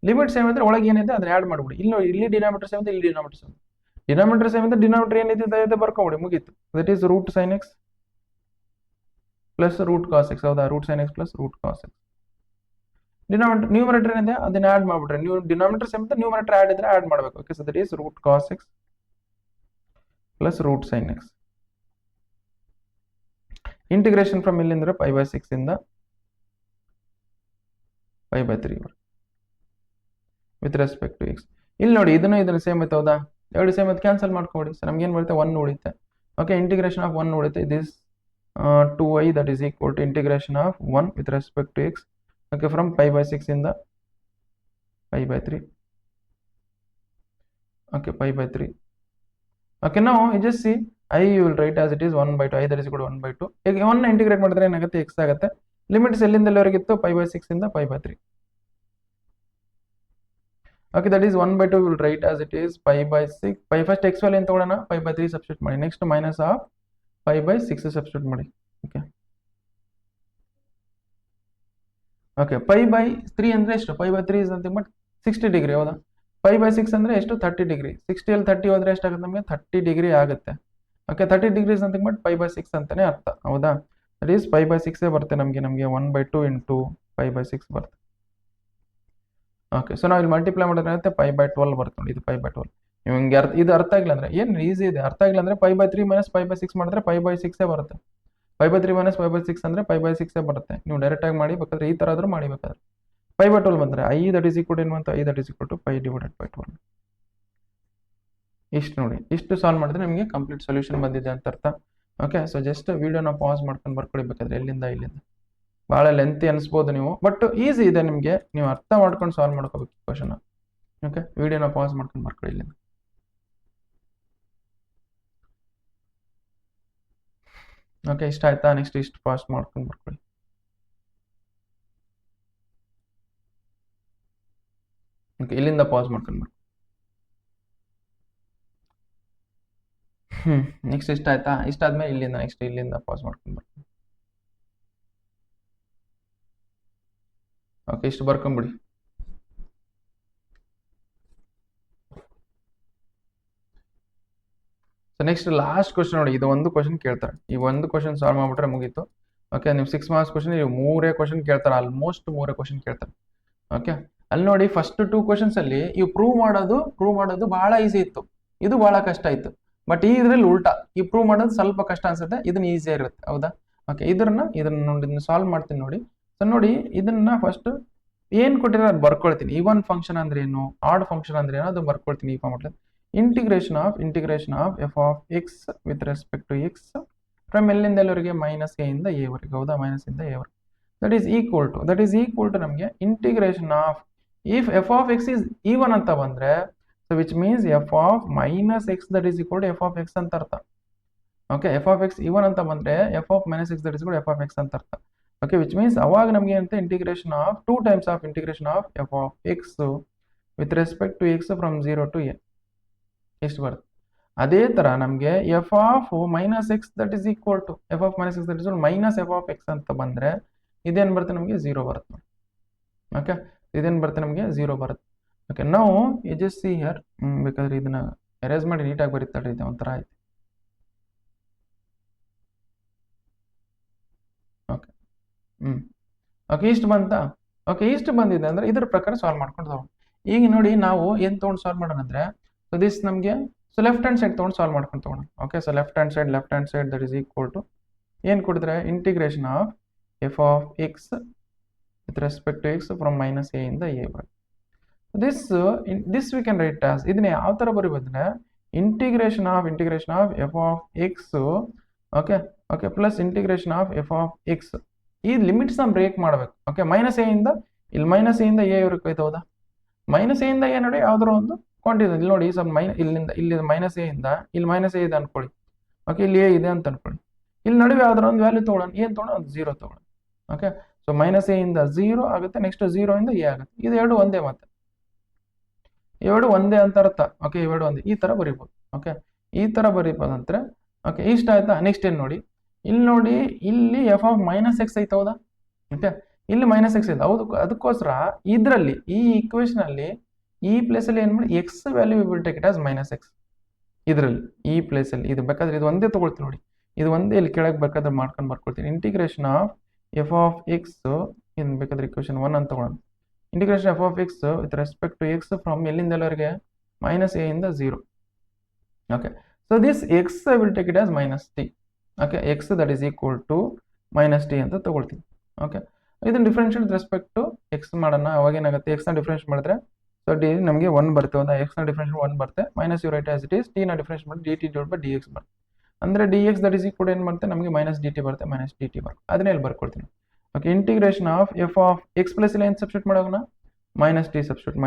ಲಿಮಿಟ್ಸ್ ಸೇಮ್ ಇದ್ರೆ ಒಳಗೆ ಏನಿದೆ ಅದನ್ನ ಆಡ್ ಮಾಡ್ಬಿಡಿ. ಇಲ್ಲಿ ಡಿನಾಮಿನೇಟರ್ ಸೇಮ್ ಇದೆ, ಇಲ್ಲಿ ಡಿನಾಮಿನೇಟರ್ ಸೇಮ್. ಡಿನಾಮಿನೇಟರ್ ಸೇಮ್ ಇದೆ, ಡಿನಾಮಿನೇಟರ್ ಏನಿದೆ ಅದೇ ಬರ್ಕೊಂಬಿಡಿ, ಮುಗೀತು. That is root sine x plus root cos x, ಹೌದಾ. Root sine x plus root cos x. Numerator ಏನಿದೆ ಅದನ್ನ ಆಡ್ ಮಾಡ್ಬಿಟ್ರೆ, ನೀವು ಡಿನಾಮಿನೇಟರ್ ಸೇಮ್ ಇದೆ, ನ್ಯೂಮರೇಟರ್ ಆಡ್ ಇದ್ರೆ ಆಡ್ ಮಾಡಬೇಕು. Okay, so that is root cos x plus root sine x. Integration from ಇಲ್ಲಿಂದ್ರೆ pi by 6 ಇಂದ pi by 3 with respect to x. ಇಲ್ಲಿ ನೋಡಿ ಇದನ್ನ ಸೇಮ್ ಐತೆ, ಹೌದಾ. ಎರಡು ಸೇಮ್ ಐತೆ, ಕ್ಯಾನ್ಸಲ್ ಮಾಡ್ಕೊಡಿ. ಸೊ ನಮ್ಗೆ ಏನು ಬರುತ್ತೆ 1 ಉಳಿತೆ. ಓಕೆ, ಇಂಟಿಗ್ರೇಷನ್ ಆಫ್ 1 ಉಳಿತೆ. This 2i that is equal to integration of 1 with respect to x. Okay, from pi by 6 ಇಂದ pi by 3. Okay, pi by 3. Okay, ನಾವು just see I you will write as it is 1/2. I that is ಕೂಡ 1/2. ಈಗ 1 integrate ಮಾಡಿದ್ರೆ ಏನಾಗುತ್ತೆ X ಆಗುತ್ತೆ. Limits ಎಲ್ಲಿಂದ ಎಲ್ಲಿವರೆಗಿತ್ತು pi by 6 ಇಂದ pi by 3. Okay, that is 1/2 will write as it is pi by 6. Pi first x value ಅಂತ ತಗೊಳ್ಳೋಣ, pi by 3 substitute ಮಾಡಿ. Next minus of pi by 6 substitute ಮಾಡಿ. ಓಕೆ, ಓಕೆ, ಪೈ ಬೈ 3 ಅಂದ್ರೆ ಎಷ್ಟು? Pi by 3 is nothing but 60 degree, ಹೌದಾ. Pi by 6 ಅಂದ್ರೆ ಎಷ್ಟು? 30 degree. 60 ಅಲ್ಲಿ 30 ಹೋದ್ರೆ ಎಷ್ಟಾಗುತ್ತೆ ನಮಗೆ? 30 ಡಿಗ್ರಿ ಆಗುತ್ತೆ. Okay, 30 degree is nothing but pi by 6 ಅಂತಾನೆ ಅರ್ಥ, ಹೌದಾ. ದಟ್ ಈಸ್ ಪೈ ಬೈ 6 ಬರುತ್ತೆ ನಮಗೆ 1/2 ಇಂಟು ಪೈ ಬೈ 6 ಬರುತ್ತೆ. ಓಕೆ, ಸೊ ನಾವು ಇಲ್ಲಿ ಮಲ್ಟಿಪ್ಲೈ ಮಾಡೋದಾಗುತ್ತೆ ಪೈ ಬೈ 12 ಬರುತ್ತೆ ನೋಡಿ. ಇದು ಪೈ ಬೈ 12. ನಿಮ್ಗೆ ಇದು ಅರ್ಥ ಆಗಿಲ್ಲ ಅಂದ್ರೆ ಏನು ಈಸಿ ಇದೆ. ಅರ್ಥ ಆಗಿಲ್ಲ ಅಂದ್ರೆ pi by 3 minus pi by 6 ಮಾಡಿದ್ರೆ ಪೈ ಬೈ 6 ಬರುತ್ತೆ. Pi by 3 minus pi by 6 ಅಂದ್ರೆ ಪೈ ಬೈ 6 ಬರುತ್ತೆ. ನೀವು ಡೈರೆಕ್ಟ್ ಆಗಿ ಮಾಡಿ ಬೇಕಾದ್ರೆ ಈ ತರ ಆದ್ರೂ ಮಾಡಿ ಬೇಕಾದ್ರೆ. ಪೈ ಬೈ 12 ಬಂದ್ರೆ I that is equal to ಏನು ಅಂತ I that is equal to pi divided by 12. ಇಷ್ಟು ನೋಡಿ, ಇಷ್ಟು ಸಾಲ್ವ್ ಮಾಡಿದ್ರೆ ನಿಮಗೆ ಕಂಪ್ಲೀಟ್ ಸೊಲ್ಯೂಷನ್ ಬಂದಿದೆ ಅಂತ ಅರ್ಥ. ಓಕೆ, ಸೊ ಜಸ್ಟ್ ವಿಡಿಯೋನ ಪಾಸ್ ಮಾಡ್ಕೊಂಡು ಬರ್ಕೊಳ್ಳಿ ಬೇಕಾದ್ರೆ ಇಲ್ಲಿಂದ. ಭಾಳ ಲೆಂತಿ ಅನಿಸ್ಬೋದು ನೀವು, ಬಟ್ ಈಸಿ ಇದೆ ನಿಮಗೆ. ನೀವು ಅರ್ಥ ಮಾಡ್ಕೊಂಡು ಸಾಲ್ವ್ ಮಾಡ್ಕೋಬೇಕು ಕ್ವಶನ್. ಓಕೆ, ವಿಡಿಯೋನ ಪಾಸ್ ಮಾಡ್ಕೊಂಡು ಬರ್ಕೊಳ್ಳಿ ಇಲ್ಲಿಂದ. ಓಕೆ, ಇಷ್ಟ ಆಯ್ತಾ? ನೆಕ್ಸ್ಟ್ ಇಷ್ಟು ಪಾಸ್ ಮಾಡ್ಕೊಂಡು ಬರ್ಕೊಳ್ಳಿ. ಓಕೆ, ಇಲ್ಲಿಂದ ಪಾಸ್ ಮಾಡ್ಕೊಂಡು ಬರ್ಕೊಳ್ಳಿ. ನೆಕ್ಸ್ಟ್ ಇಷ್ಟ ಆಯ್ತಾ? ಇಷ್ಟ ಆದ್ಮೇಲೆ ಇಲ್ಲಿಂದ ನೆಕ್ಸ್ಟ್ ಇಲ್ಲಿಂದ ಪಾಸ್ ಮಾಡ್ಕೊಂಡು ಬರ್ತೀನಿ. ಓಕೆ, ಇಷ್ಟು ಬರ್ಕೊಂಬಿಡಿ. ಸೊ ನೆಕ್ಸ್ಟ್ ಲಾಸ್ಟ್ ಕ್ವಶನ್ ನೋಡಿ, ಇದು ಒಂದು ಕ್ವಶನ್ ಕೇಳ್ತಾರೆ. ಈ ಒಂದು ಕ್ವಶನ್ ಸಾಲ್ವ್ ಮಾಡ್ಬಿಟ್ರೆ ಮುಗೀತು. ಓಕೆ, ನೀವು 6 ಮಾರ್ಕ್ಸ್ ಕ್ವಶನ್ ನೀವು 3 ಕ್ವಶನ್ ಕೇಳ್ತಾರೆ, ಆಲ್ಮೋಸ್ಟ್ 3 ಕ್ವಶನ್ ಕೇಳ್ತಾರೆ. ಓಕೆ, ಅಲ್ಲಿ ನೋಡಿ ಫಸ್ಟ್ 2 ಕ್ವಶನ್ಸ್ ಅಲ್ಲಿ ಇವು ಪ್ರೂವ್ ಮಾಡೋದು ಬಹಳ ಈಸಿ ಇತ್ತು, ಇದು ಬಹಳ ಕಷ್ಟ ಇತ್ತು. ಬಟ್ ಈ ಇದ್ರಲ್ಲಿ ಉಲ್ಟಾ, ಈ ಪ್ರೂವ್ ಮಾಡೋದು ಸ್ವಲ್ಪ ಕಷ್ಟ ಅನ್ಸುತ್ತೆ, ಇದನ್ನ ಈಸಿ ಇರುತ್ತೆ. ಹೌದಾ? ಓಕೆ, ಇದನ್ನ ನೋಡಿ ಸಾಲ್ವ್ ಮಾಡ್ತೀನಿ ನೋಡಿ. ಸೊ ನೋಡಿ, ಇದನ್ನ ಫಸ್ಟ್ ಏನ್ ಕೊಟ್ಟಿರೋ ಅದು ಬರ್ಕೊಳ್ತೀನಿ. ಈವನ್ ಫಂಕ್ಷನ್ ಅಂದ್ರೆ ಏನು, ಆಡ್ ಫಂಕ್ಷನ್ ಅಂದ್ರೆ ಏನು, ಅದು ಬರ್ಕೊಳ್ತೀನಿ ಈ format. Integration of f of x with respect to x from ಎಲ್ಲಿಂದ ಎಲ್ಲವರೆಗೆ ಮೈನಸ್ ಎ ಇಂದ ಎ ವರೆಗೆ. ಹೌದಾ? ಮೈನಸ್ ಇಂದ ಎ ವರೆಗೆ. ದಟ್ ಈಸ್ ಈಕ್ವಲ್ ಟು ನಮಗೆ integration of if f of x is even ಅಂತ ಬಂದ್ರೆ, so which means f of minus x that is equal to f of x ಅಂತ ಅರ್ಥ. Okay, f of x even ಅಂತ ಬಂದ್ರೆ f of minus x that is equal f of x ಅಂತ ಅರ್ಥ. Okay, which means ಅವಾಗ ನಮಗೆ ಏನಂತೆ integration of 2 times of integration of f of x with respect to x from 0 to a ಎಷ್ಟು ಬರುತ್ತೆ. ಅದೇ ತರ ನಮಗೆ f of minus x that is equal to f of minus x that is minus f of x ಅಂತ ಬಂದ್ರೆ ಇದೇನ್ ಬರುತ್ತೆ ನಮಗೆ 0 ಬರುತ್ತೆ. ಓಕೆ, ಇದೇನ್ ಬರುತ್ತೆ ನಮಗೆ 0 ಬರುತ್ತೆ. ಓಕೆ, ನಾವು ಯು ಜಸ್ಟ್ ಸಿ ಹಿಯರ್, ಬೇಕಾದ್ರೆ ಇದನ್ನ ಎರೇಸ್ ಮಾಡಿ ನೀಟಾಗಿ ಬರೀತಾರೆ, ಇದೆ ಒಂಥರ ಆಯ್ತು. ಓಕೆ, ಓಕೆ, ಇಷ್ಟು ಬಂತಾ? ಓಕೆ, ಇಷ್ಟು ಬಂದಿದೆ ಅಂದ್ರೆ ಇದ್ರ ಪ್ರಕಾರ ಸಾಲ್ವ್ ಮಾಡ್ಕೊಂಡು ತಗೊಂಡು. ಈಗ ನೋಡಿ ನಾವು ಏನ್ ತಗೊಂಡು ಸಾಲ್ವ್ ಮಾಡೋಣ ಅಂದ್ರೆ, ಸೊ ದಿಸ್ ನಮಗೆ ಸೊ ಲೆಫ್ಟ್ ಹ್ಯಾಂಡ್ ಸೈಡ್ ತಗೊಂಡು ಸಾಲ್ವ್ ಮಾಡ್ಕೊಂಡು ತಗೋಣ. Okay, so left hand side that is equal to ಏನ್ ಕೊಡಿದ್ರೆ integration of f of x with respect to x from minus a ಇಂದ ಎ ವರೆಗೆ. This we can write as, ಇದನ್ನ ಯಾವ ತರ ಬರೀಬೋದ್ರೆ integration of f of x okay okay plus integration of f of x. ಈ limits ನ break ಮಾಡ್ಬೇಕು. Okay, minus a ಇಂದ ಇಲ್ಲಿ ಮೈನಸ್ ಎ ಇಂದ ಎ ವರೆಗೆ ಹೋಯ್ತು. ಹೌದಾ? ಮೈನಸ್ ಎ ಇಂದ ಎ ನೋಡಿ ಯಾವ್ದಾರ ಒಂದು ಕ್ವಾಂಟಿಟಿ ಇಲ್ಲಿ ನೋಡಿ, ಸ್ವಲ್ಪ ಇಲ್ಲಿ ಮೈನಸ್ ಎ ಇಂದ ಇಲ್ಲಿ ಮೈನಸ್ ಎ ಇದೆ ಅನ್ಕೊಳ್ಳಿ. ಓಕೆ, ಇಲ್ಲಿ ಎ ಇದೆ ಅಂತ ಅನ್ಕೊಳ್ಳಿ. ಇಲ್ಲಿ ನಡುವೆ ಯಾವ್ದಾರ ಒಂದು ವ್ಯಾಲ್ಯೂ ತಗೊಳ್ಳೋಣ. ಏನ್ ತಗೊಳ್ಳೋಣ? ಒಂದು 0 ತಗೊಳ್ಳೋಣ. ಓಕೆ, ಸೊ ಮೈನಸ್ ಎ ಇಂದ 0 ಆಗುತ್ತೆ, ನೆಕ್ಸ್ಟ್ 0 ಇಂದ ಎ ಆಗುತ್ತೆ. ಇದು ಎರಡು ಒಂದೇ, ಮತ್ತೆ ಎರಡು ಒಂದೇ ಅಂತ ಅರ್ಥ. ಓಕೆ, ಇವೆರಡು ಒಂದೇ, ಈ ತರ ಬರೀಬಹುದು. ಓಕೆ, ಈ ತರ ಬರೀಬೋದಂದ್ರೆ ಓಕೆ, ಇಷ್ಟ ಆಯ್ತಾ? ನೆಕ್ಸ್ಟ್ ಏನ್ ನೋಡಿ, ಇಲ್ಲಿ ಎಫ್ ಆಫ್ ಮೈನಸ್ ಎಕ್ಸ್ ಐತೆ. ಹೌದಾ? ಓಕೆ, ಇಲ್ಲಿ ಮೈನಸ್ ಎಕ್ಸ್ ಇದೆ. ಹೌದು, ಅದಕ್ಕೋಸ್ಕರ ಇದರಲ್ಲಿ ಈ ಈಕ್ವೇಶನ್ ಅಲ್ಲಿ ಈ ಪ್ಲೇಸ್ ಅಲ್ಲಿ ಏನ್ ಮಾಡಿ X value will take it as minus X. ಇದರಲ್ಲಿ ಈ ಪ್ಲೇಸ್ ಅಲ್ಲಿ ಇದು ಬೇಕಾದ್ರೆ ಇದು ಒಂದೇ ತಗೊಳ್ತೀನಿ ನೋಡಿ, ಇದು ಒಂದೇ ಇಲ್ಲಿ ಕೆಳಗೆ ಬೇಕಾದ್ರೆ ಮಾಡ್ಕೊಂಡು ಬರ್ಕೊಳ್ತೀನಿ. Integration of f of x ಏನ್ ಬೇಕಾದ್ರೆ ಇಕ್ವೇಶನ್ 1 ಅಂತ ತಗೊಳ್ಳೋಣ. Integration f of x with respect to x from ಎಲ್ಲಿಂದ ಎಲ್ಲವರೆಗೆ ಮೈನಸ್ ಎ ಇಂದ 0. Okay, so this x I will take it as minus t. Okay, x that is equal to minus t ಅಂತ ತಗೊಳ್ತೀನಿ. Okay, ಇದನ್ನ differential respect to X ಮಾಡೋಣ. ಅವಾಗ ಏನಾಗುತ್ತೆ, X ನ ಡಿಫ್ರೆನ್ಷಿಯೇಟ್ ಮಾಡಿದ್ರೆ ಸೊ ಡಿ ನಮಗೆ 1 ಬರುತ್ತೆ. ಒಂದು ಎಕ್ಸ್ ನ ಡಿಫ್ರೆನ್ಷಿಯೇಟ್ 1 ಬರುತ್ತೆ, minus you right as it is. T ನ ಡಿಫ್ರೆನ್ಷಿಯೇಟ್ ಮಾಡಿ d t divide by d x ಬರುತ್ತೆ. ಅಂದ್ರೆ d x that is equal ಏನು ಬರುತ್ತೆ ನಮಗೆ ಮೈನಸ್ ಡಿ ಟಿ ಬರುತ್ತೆ, ಮೈನಸ್ ಡಿ ಟಿ ಬರುತ್ತೆ. ಅದನ್ನೇ ಇಲ್ಲಿ ಬರ್ಕೊಳ್ತೀನಿ. Okay, integration of f of x plus ಇಲ್ಲಿ ಏನು ಸಬ್ಸ್ಟಿಟ್ಯೂಟ್ ಮಾಡೋಣ, ಮೈನಸ್ ಟಿ ಸಬ್ಸ್ಟಿಟ್ಯೂಟ್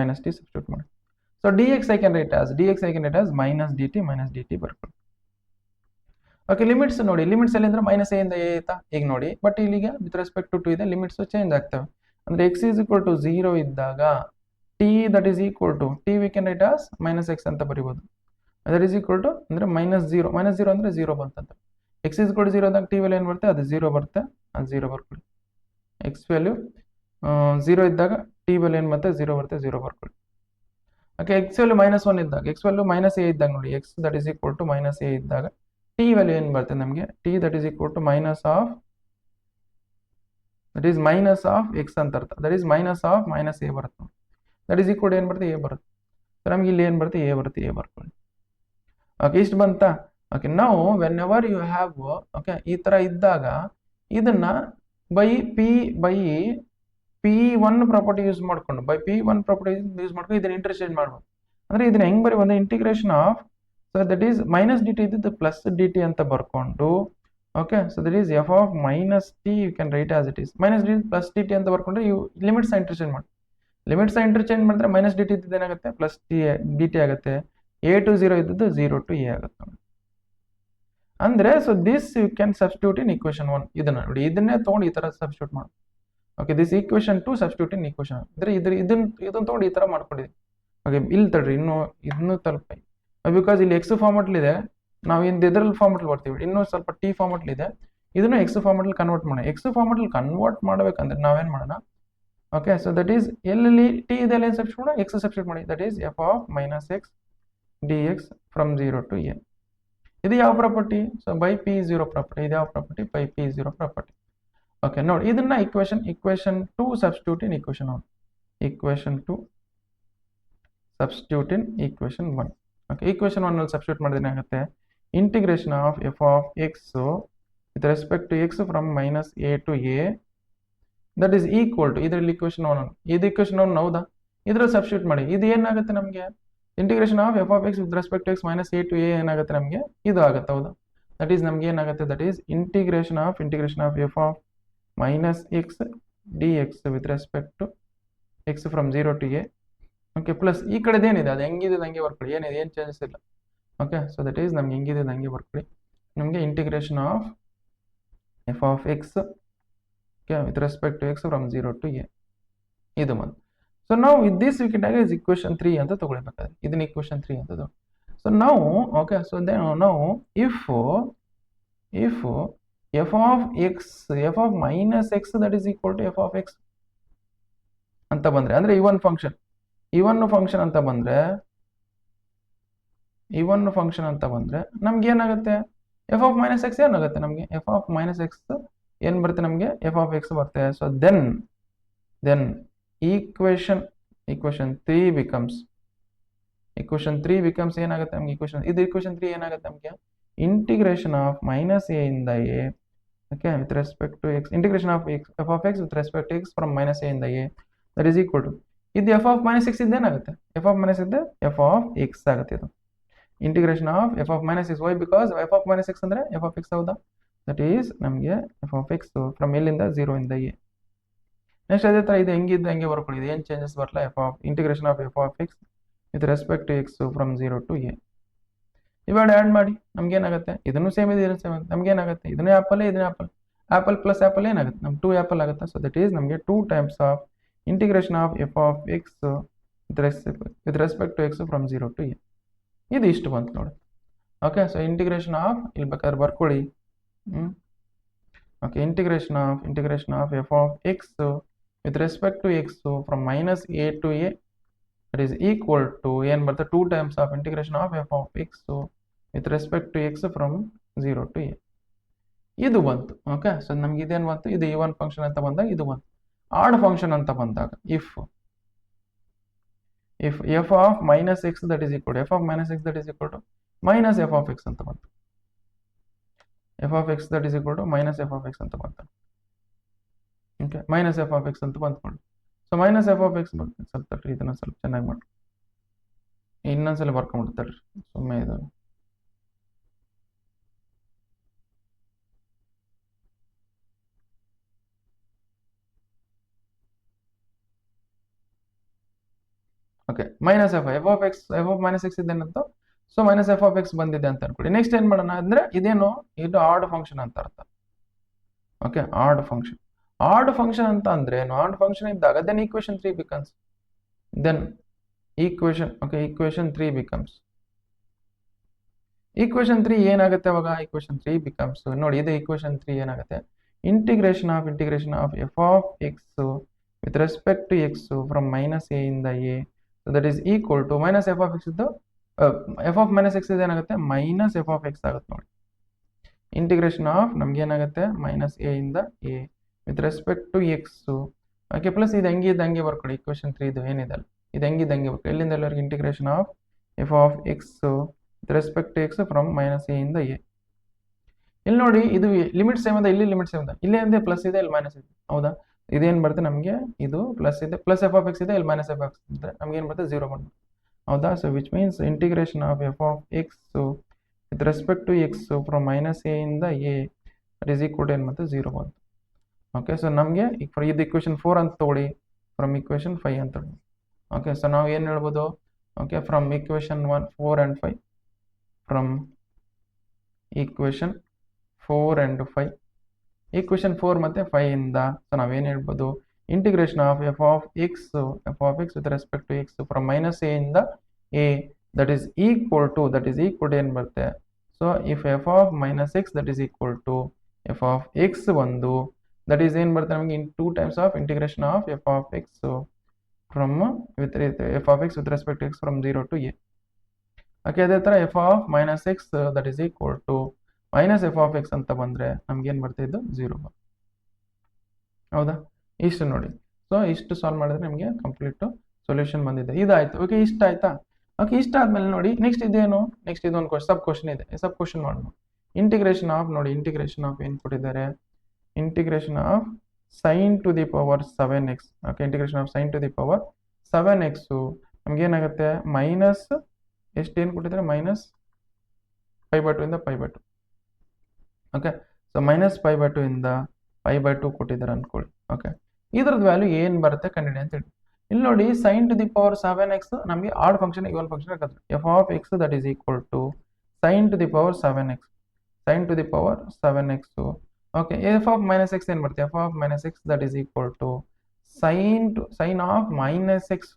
ಮಾಡಿ. So d x I can write as minus d t ಬರ್ಕೊಳ್ಳಿ. ಓಕೆ, ಲಿಮಿಟ್ಸ್ ನೋಡಿ, ಲಿಮಿಟ್ಸ್ ಎಲ್ಲಿ ಅಂದ್ರೆ ಮೈನಸ್ ಎ ಇಂದ ಎ ಆಯ್ತಾ ಈಗ ನೋಡಿ. ಬಟ್ ಇಲ್ಲಿಗೆ ವಿತ್ ರೆಸ್ಪೆಕ್ಟ್ ಟು 2 ಇದೆ, ಲಿಮಿಟ್ಸ್ ಚೇಂಜ್ ಆಗ್ತವೆ. ಅಂದ್ರೆ ಎಕ್ಸ್ ಈಸ್ ಈಕ್ವಲ್ ಟು 0 ಇದ್ದಾಗ t that is equal to t we can write as minus x ಅಂತ ಬರೀಬಹುದು. ದಟ್ ಈಸ್ ಈಕ್ವಲ್ ಟು ಅಂದ್ರೆ ಮೈನಸ್ 0 ಅಂದ್ರೆ 0 ಬಂತಂತ. ಎಕ್ಸ್ ಈಸ್ ಈಕ್ವಲ್ ಟು 0 ಆದಾಗ ಟಿ ವ್ಯಾಲ್ಯೂ ಏನು ಬರುತ್ತೆ, ಅದು 0 ಬರುತ್ತೆ. ಅದು 0 ಬರ್ಕೊಳ್ಳಿ. ಎಕ್ಸ್ ವ್ಯಾಲ್ಯೂ 0 ಇದ್ದಾಗ ಟಿ ವ್ಯಾಲ್ಯೂ ಏನು ಬರುತ್ತೆ, 0 ಬರುತ್ತೆ, 0 ಬರ್ಕೊಳ್ಳಿ. ಓಕೆ, ಎಕ್ಸ್ ವ್ಯಾಲ್ಯೂ -1 ಇದ್ದಾಗ, ಎಕ್ಸ್ ವ್ಯಾಲ್ಯೂ ಮೈನಸ್ ಎ ಇದ್ದಾಗ ನೋಡಿ, x that is equal to minus a ಇದ್ದಾಗ ಟಿ ವ್ಯಾಲ್ಯೂ ಏನು ಬರುತ್ತೆ ನಮಗೆ, t that is equal to minus of x ಅಂತ ಅರ್ಥ. ದಟ್ ಈಸ್ ಮೈನಸ್ ಎ ಬರುತ್ತೆ. ದಟ್ ಈಸ್ ಈಕ್ವಲ್ ಏನು ಬರುತ್ತೆ, ಎ ಬರುತ್ತೆ. ಸೊ ನಮ್ಗೆ ಇಲ್ಲಿ ಏನು ಬರುತ್ತೆ, ಎ ಬರ್ಕೊಳ್ಳಿ. ಓಕೆ, ಇಷ್ಟು ಬಂತಾ? ಓಕೆ, ನಾವು whenever you have okay ಈ ತರ ಇದ್ದಾಗ ಇದನ್ನ ಬೈ P1 ಪ್ರಾಪರ್ಟಿ ಯೂಸ್ ಮಾಡ್ಕೊಂಡು ಇದನ್ನ ಇಂಟರ್ಚೇಂಜ್ ಮಾಡ್ಬೋದು. ಅಂದ್ರೆ ಇದನ್ನ ಹೆಂಗ್ ಬರೀಬೋದು, integration of so that is minus d t ಇದ್ದು ಪ್ಲಸ್ ಡಿ ಟಿ ಅಂತ ಬರ್ಕೊಂಡು okay, so that is f of minus t you can write as it is minus d plus d t ಅಂತ ಬರ್ಕೊಂಡ್ರೆ ಇವು ಲಿಮಿಟ್ಸ್ ಇಂಟರ್ಚೇಂಜ್ ಮಾಡಿ. Limits interchange ಮಾಡಿದ್ರೆ minus d t ಇದ್ದು ಏನಾಗುತ್ತೆ, ಪ್ಲಸ್ ಡಿ ಟಿ ಆಗುತ್ತೆ. ಎ ಟು 0 ಇದ್ದದ್ದು 0 to a ಆಗುತ್ತೆ. ಅಂದ್ರೆ so this you can substitute in equation 1. ಇದನ್ನ ನೋಡಿ, ಇದನ್ನೇ ತಗೊಂಡು ಈ ತರ ಸಬ್ಸ್ಟಿಟ್ಯೂಟ್ ಮಾಡಿ. Okay, this equation 2 substitute in equation ಅಂದ್ರೆ ಇದನ್ನ ತಗೊಂಡು ಈ ತರ ಮಾಡ್ಕೊಂಡಿದ್ದೀವಿ. ಓಕೆ, ಇಲ್ಲಿ ತಡ್ರಿ, ಇದನ್ನು ತಲುಪಿ ಬಿಕಾಸ್ ಇಲ್ಲಿ ಎಕ್ಸ್ ಫಾರ್ಮೆಟ್ ಇದೆ. ನಾವು ಇದರಲ್ಲಿ ಫಾರ್ಮೆಟ್ ಬರ್ತೀವಿ, ಇನ್ನೂ ಸ್ವಲ್ಪ ಟಿ ಫಾರ್ಮೆಟ್ ಇದೆ, ಇದನ್ನು ಎಕ್ಸ್ ಫಾರ್ಮೆಟ್ ಕನ್ವರ್ಟ್ ಮಾಡೋಣ. ಎಕ್ಸ್ ಫಾರ್ಮೆಟ್ ಕನ್ವರ್ಟ್ ಮಾಡಬೇಕಂದ್ರೆ ನಾವೇನ್ ಮಾಡೋಣ, ಓಕೆ, ಸೊ ದಟ್ ಈಸ್ ಎಲ್ಲೆಲ್ಲಿ ಟಿ ಇದೆ ಏನು ಸಬ್ಸ್ಟಿಟ್ಯೂಟ್ ಮಾಡೋಣ, ಎಕ್ಸ್ ಸಬ್ಸ್ಟಿಟ್ಯೂಟ್ ಮಾಡಿ, that is f of minus x d x from 0 to a. ಇದು ಯಾವ property, so by p zero property. ಇದು ಯಾವ property, by p zero property. Okay, ನೋಡಿ ಇದನ್ನ equation 2 substitute in equation 1, equation 2 substitute in equation 1. Okay, equation 1 ನಲ್ಲಿ substitute ಮಾಡಿದ್ರೆ ಏನಾಗುತ್ತೆ, integration of f of x with respect to x from minus a to a that is equal to, ಇದರಲ್ಲಿ equation 1, ಇದು equation 1 ಹೌದಾ, ಇದ್ರಲ್ಲಿ substitute ಮಾಡಿ, ಇದು ಏನಾಗುತ್ತೆ ನಮಗೆ, integration of f of x with respect to x minus a to a ಏನಾಗುತ್ತೆ ನಮಗೆ, ಇದು ಆಗುತ್ತೆ ಹೌದಾ. ದಟ್ ಈಸ್ ನಮ್ಗೆ ಏನಾಗುತ್ತೆ, that is integration of f of minus x d x with respect to x from 0 to a. Okay, plus ಈ ಕಡೆದು ಏನಿದೆ ಅದು ಹೆಂಗಿದೆ ಹಂಗೆ ಬರ್ಕೊಳ್ಳಿ, ಏನಿದೆ ಏನು ಚೇಂಜಸ್ ಇಲ್ಲ. ಓಕೆ, ಸೊ ದಟ್ ಈಸ್ ನಮ್ಗೆ ಹೆಂಗಿದೆ ಹಂಗೆ ಬರ್ಕೊಳ್ಳಿ, ನಮಗೆ integration of f of x with respect to x from 0 to a ಇದು ಬಂದು. ಸೊ ನಾವು this we can is equation 3 ಅಂತ ತಗೊಳ್ಬೇಕಾದ್ರೆ, ಇದನ್ನ ಇಕ್ವೇಶನ್ 3 ಅಂತ ತಗೊಳ್ಳಿ. ಸೊ ನಾವು ಓಕೆ, ಸೊ ನಾವು if f of x f of minus x that is equal to f of x ಅಂತ ಬಂದ್ರೆ, ಅಂದ್ರೆ ಇವನ್ ಫಂಕ್ಷನ್ ಅಂತ ಬಂದ್ರೆ, ನಮ್ಗೆ ಏನಾಗುತ್ತೆ, ಎಫ್ ಆಫ್ ಮೈನಸ್ ಎಕ್ಸ್ ಏನಾಗುತ್ತೆ ನಮಗೆ, ಎಫ್ ಆಫ್ ಮೈನಸ್ ಎಕ್ಸ್ ಏನ್ ಬರುತ್ತೆ ನಮಗೆ, ಎಫ್ ಆಫ್ ಎಕ್ಸ್ ಬರುತ್ತೆ. ಸೊ ದೆನ್ equation 3 becomes ಏನಾಗುತ್ತೆ ನಮಗೆ, ಇಕ್ವೇಶನ್ 3 ಏನಾಗುತ್ತೆ ನಮಗೆ, ಇಂಟಿಗ್ರೇಷನ್ ಆಫ್ ಮೈನಸ್ ಎ ಇಂದ a, okay, with respect to x, integration of f of x with respect to x from minus a ಇಂದ a that is equal to, ಇದು f of minus x ಇಂದ ಏನಾಗುತ್ತೆ, f of minus ಇದ್ದ f of x ಆಗುತ್ತೆ. ಇದು integration of f of minus X, why because F of minus x ಅಂದ್ರೆ f of x ಹೌದಾ, that is ನಮಗೆ f of x from ಎಲ್ಲಿಂದ 0 ಇಂದ ಎ. ನೆಕ್ಸ್ಟ್ ಅದೇ ಥರ ಇದು ಹೆಂಗಿದ್ದು ಹಂಗೆ ಬರ್ಕೊಳ್ಳಿ, ಇದು ಏನು ಚೇಂಜಸ್ ಬರಲ್ಲ, f of integration of f of x with respect to x from 0 to a. ಇವಾಗ ಆ್ಯಡ್ ಮಾಡಿ ನಮ್ಗೇನಾಗುತ್ತೆ, ಇದನ್ನು ಸೇಮ್ ಇದೆ, ಇದನ್ನು ಸೇಮ್ ಆಗುತ್ತೆ, ನಮ್ಗೇನಾಗುತ್ತೆ, ಇದನ್ನೇ ಆ್ಯಪಲ್ ಪ್ಲಸ್ ಆ್ಯಪಲ್ ಏನಾಗುತ್ತೆ, ನಮ್ಗೆ 2 ಆ್ಯಪಲ್ ಆಗುತ್ತೆ. ಸೊ ದಟ್ ಈಸ್ ನಮಗೆ 2 times of integration of f of x with respect to x from 0 to a. ಇದು ಇಷ್ಟು ಬಂತು ನೋಡಿ. ಓಕೆ, ಸೊ ಇಂಟಿಗ್ರೇಷನ್ ಆಫ್ ಇಲ್ಲಿ ಬೇಕಾದ್ರೆ ಬರ್ಕೊಳ್ಳಿ, okay, integration of f of X with respect to x from minus a to a that is equal to n but the 2 times of integration of f of x with respect to x from 0 to a. ಇದು ಬಂತು. Okay, so ನಮ್ಗೆ ಇದೇನು ಬಂತು, ಇದು even function ಅಂತ ಬಂದಾಗ ಇದು ಬಂತು. ಆಡ್ ಫಂಕ್ಷನ್ ಅಂತ ಬಂದಾಗ if f of minus x that is equal f of minus x that is equal to minus f of x ಅಂತ ಬಂತು, f of x that is equal to minus f of x ಅಂತ ಬಂತು. Okay, minus f of x ಅಂತ ಬಂದ್ಕೊಂಡು, so minus f of x ಬರ್ತದೆ. ಸ್ವಲ್ಪ ತಟ್ರಿ, ಇದನ್ನ ಸ್ವಲ್ಪ ಚೆನ್ನಾಗಿ ಮಾಡಿ, ಇನ್ನೊಂದ್ಸಲ ಬರ್ಕೊಂಡ್ಬಿಡ್ತಾರೆ ಸುಮ್ಮನೆ ಇದು. Okay, minus f of x f of minus x ಇದೇನಂತ, so minus f of x ಬಂದಿದೆ ಅಂತ ಅನ್ಕೊಳ್ಳಿ. ನೆಕ್ಸ್ಟ್ ಏನ್ ಮಾಡೋಣ ಅಂದ್ರೆ, ಇದೇನು, ಇದು ಆಡ್ ಫಂಕ್ಷನ್ ಅಂತ ಅರ್ಥ. ಓಕೆ, ಆಡ್ ಫಂಕ್ಷನ್ ಅಂತ ಅಂದ್ರೆ ಆಡ್ ಫಂಕ್ಷನ್ ಇದ್ದಾಗ then equation 3 becomes, then equation, okay, equation 3 becomes, equation 3 ಏನಾಗುತ್ತೆ ಅವಾಗ, equation 3 becomes, ನೋಡಿ ಇದು equation 3 ಏನಾಗುತ್ತೆ, integration of f of x with respect to x from minus a ಇಂದ a that is equal to minus f of x ಇದ್ದು f of minus x ಏನಾಗುತ್ತೆ, minus f of x ಆಗುತ್ತೆ ನೋಡಿ. Integration of ನಮ್ಗೆ ಏನಾಗುತ್ತೆ, minus a ಇಂದ a with respect to x. Okay, plus ಇದು ಹಂಗೆ ಬರ್ಕೊಳ್ಳಿ, ಇಕ್ವೇಶನ್ 3 ಇದು ಏನಿದೆ ಇದು ಹಂಗೆ ಬರ್ಕೊಳ್ಳಿ, ಎಲ್ಲಿಂದ ಎಲ್ಲರಿಗೆ integration of f of x with respect to x from minus a ಇಂದ ಎ. ಇಲ್ಲಿ ನೋಡಿ, ಇದು ಲಿಮಿಟ್ ಸೇಮ್ ಅದ, ಇಲ್ಲಿ ಲಿಮಿಟ್ ಸೇಮ್ ಅದ, ಇಲ್ಲಿ ಅಂದ್ರೆ ಪ್ಲಸ್ ಇದೆ, ಇಲ್ಲಿ ಮೈನಸ್ ಇದೆ ಹೌದಾ. ಇದೇನು ಬರುತ್ತೆ ನಮಗೆ, ಇದು ಪ್ಲಸ್ ಇದೆ, ಪ್ಲಸ್ ಎಫ್ ಆಫ್ ಎಕ್ಸ್ ಇದೆ, ಇಲ್ಲಿ ಮೈನಸ್ ಎಫ್ ಆಫ್ ಎಕ್ಸ್ ಇದ್ರೆ ನಮ್ಗೆ ಏನು ಬರುತ್ತೆ, 0 ಬಂದು ಹೌದಾ. So which means integration of f of x with respect to x from minus a ಇಂದ a that is equal to ಏನು ಬಂತು, 0 ಬಂತು. ಓಕೆ, ಸೊ ನಮಗೆ ಇದು ಇಕ್ವೇಶನ್ 4 ಅಂತ ತಗೊಳ್ಳಿ, ಫ್ರಮ್ ಇಕ್ವೇಶನ್ 5 ಅಂತ ತಗೊಳ್ಳಿ. ಓಕೆ, ಸೊ ನಾವು ಏನು ಹೇಳ್ಬೋದು, okay, from equation 1 4 and 5, from equation 4 and 5, equation 4 ಮತ್ತು 5 ಇಂದ ಸೊ ನಾವೇನು ಹೇಳ್ಬೋದು, integration of f of x with respect to x from minus a ಇಂದ a that is equal to ಏನು ಬರುತ್ತೆ, so if f of minus x that is equal to f of x ಒಂದು that is ಏನು ಬರುತ್ತೆ ನಮಗೆ in 2 times of integration of f of x from with f of x with respect x from 0 to a. Okay, ಅದೇ ಥರ f of minus x that is equal to minus f of x ಅಂತ ಬಂದರೆ ನಮ್ಗೆ ಏನು ಬರ್ತಾ ಇದ್ದು 0 ಹೌದಾ. ಇಷ್ಟು ನೋಡಿ, ಸೊ ಇಷ್ಟು ಸಾಲ್ವ್ ಮಾಡಿದ್ರೆ ನಿಮಗೆ ಕಂಪ್ಲೀಟು ಸೊಲ್ಯೂಷನ್ ಬಂದಿದೆ. ಇದಾಯ್ತು. ಓಕೆ, ಇಷ್ಟ ಆಯ್ತಾ. ಓಕೆ, ಇಷ್ಟ ಆದ್ಮೇಲೆ ನೋಡಿ ನೆಕ್ಸ್ಟ್ ಇದೇನು, ನೆಕ್ಸ್ಟ್ ಇದೊಂದು ಸಬ್ ಕ್ವಶನ್ ಇದೆ. ಸಬ್ ಕ್ವಶನ್ ಮಾಡೋಣ. ಇಂಟಿಗ್ರೇಷನ್ ಆಫ್ ನೋಡಿ, ಇಂಟಿಗ್ರೇಷನ್ ಆಫ್ ಏನು ಕೊಟ್ಟಿದ್ದಾರೆ, integration of sine to the power 7x. Okay, integration of sine to the power 7x ನಮಗೇನಾಗುತ್ತೆ ಮೈನಸ್ ಎಷ್ಟು ಏನು ಕೊಟ್ಟಿದ್ದಾರೆ ಮೈನಸ್ π/2 ಇಂದ π/2. ಓಕೆ, ಸೊ ಮೈನಸ್ π/2 ಇಂದ π/2 ಕೊಟ್ಟಿದ್ದಾರೆ ಅನ್ಕೊಳ್ಳಿ. ಓಕೆ, ಇದ್ರದ್ದು ವ್ಯಾಲ್ಯೂ ಏನು ಬರುತ್ತೆ ಕಂಡಿಡಿ ಅಂತ ಹೇಳಿ. ಇಲ್ಲಿ ನೋಡಿ sign to the power 7x ನಮಗೆ ಆಡ್ ಫಂಕ್ಷನ್ ಇವನ್ ಫಂಕ್ಷನ್ ಆಗುತ್ತೆ. F of x that is equal to sine to the power 7x, sine to the power 7x. Okay, f of minus x ಏನು ಬರುತ್ತೆ, f of minus x that is equal to sine of minus x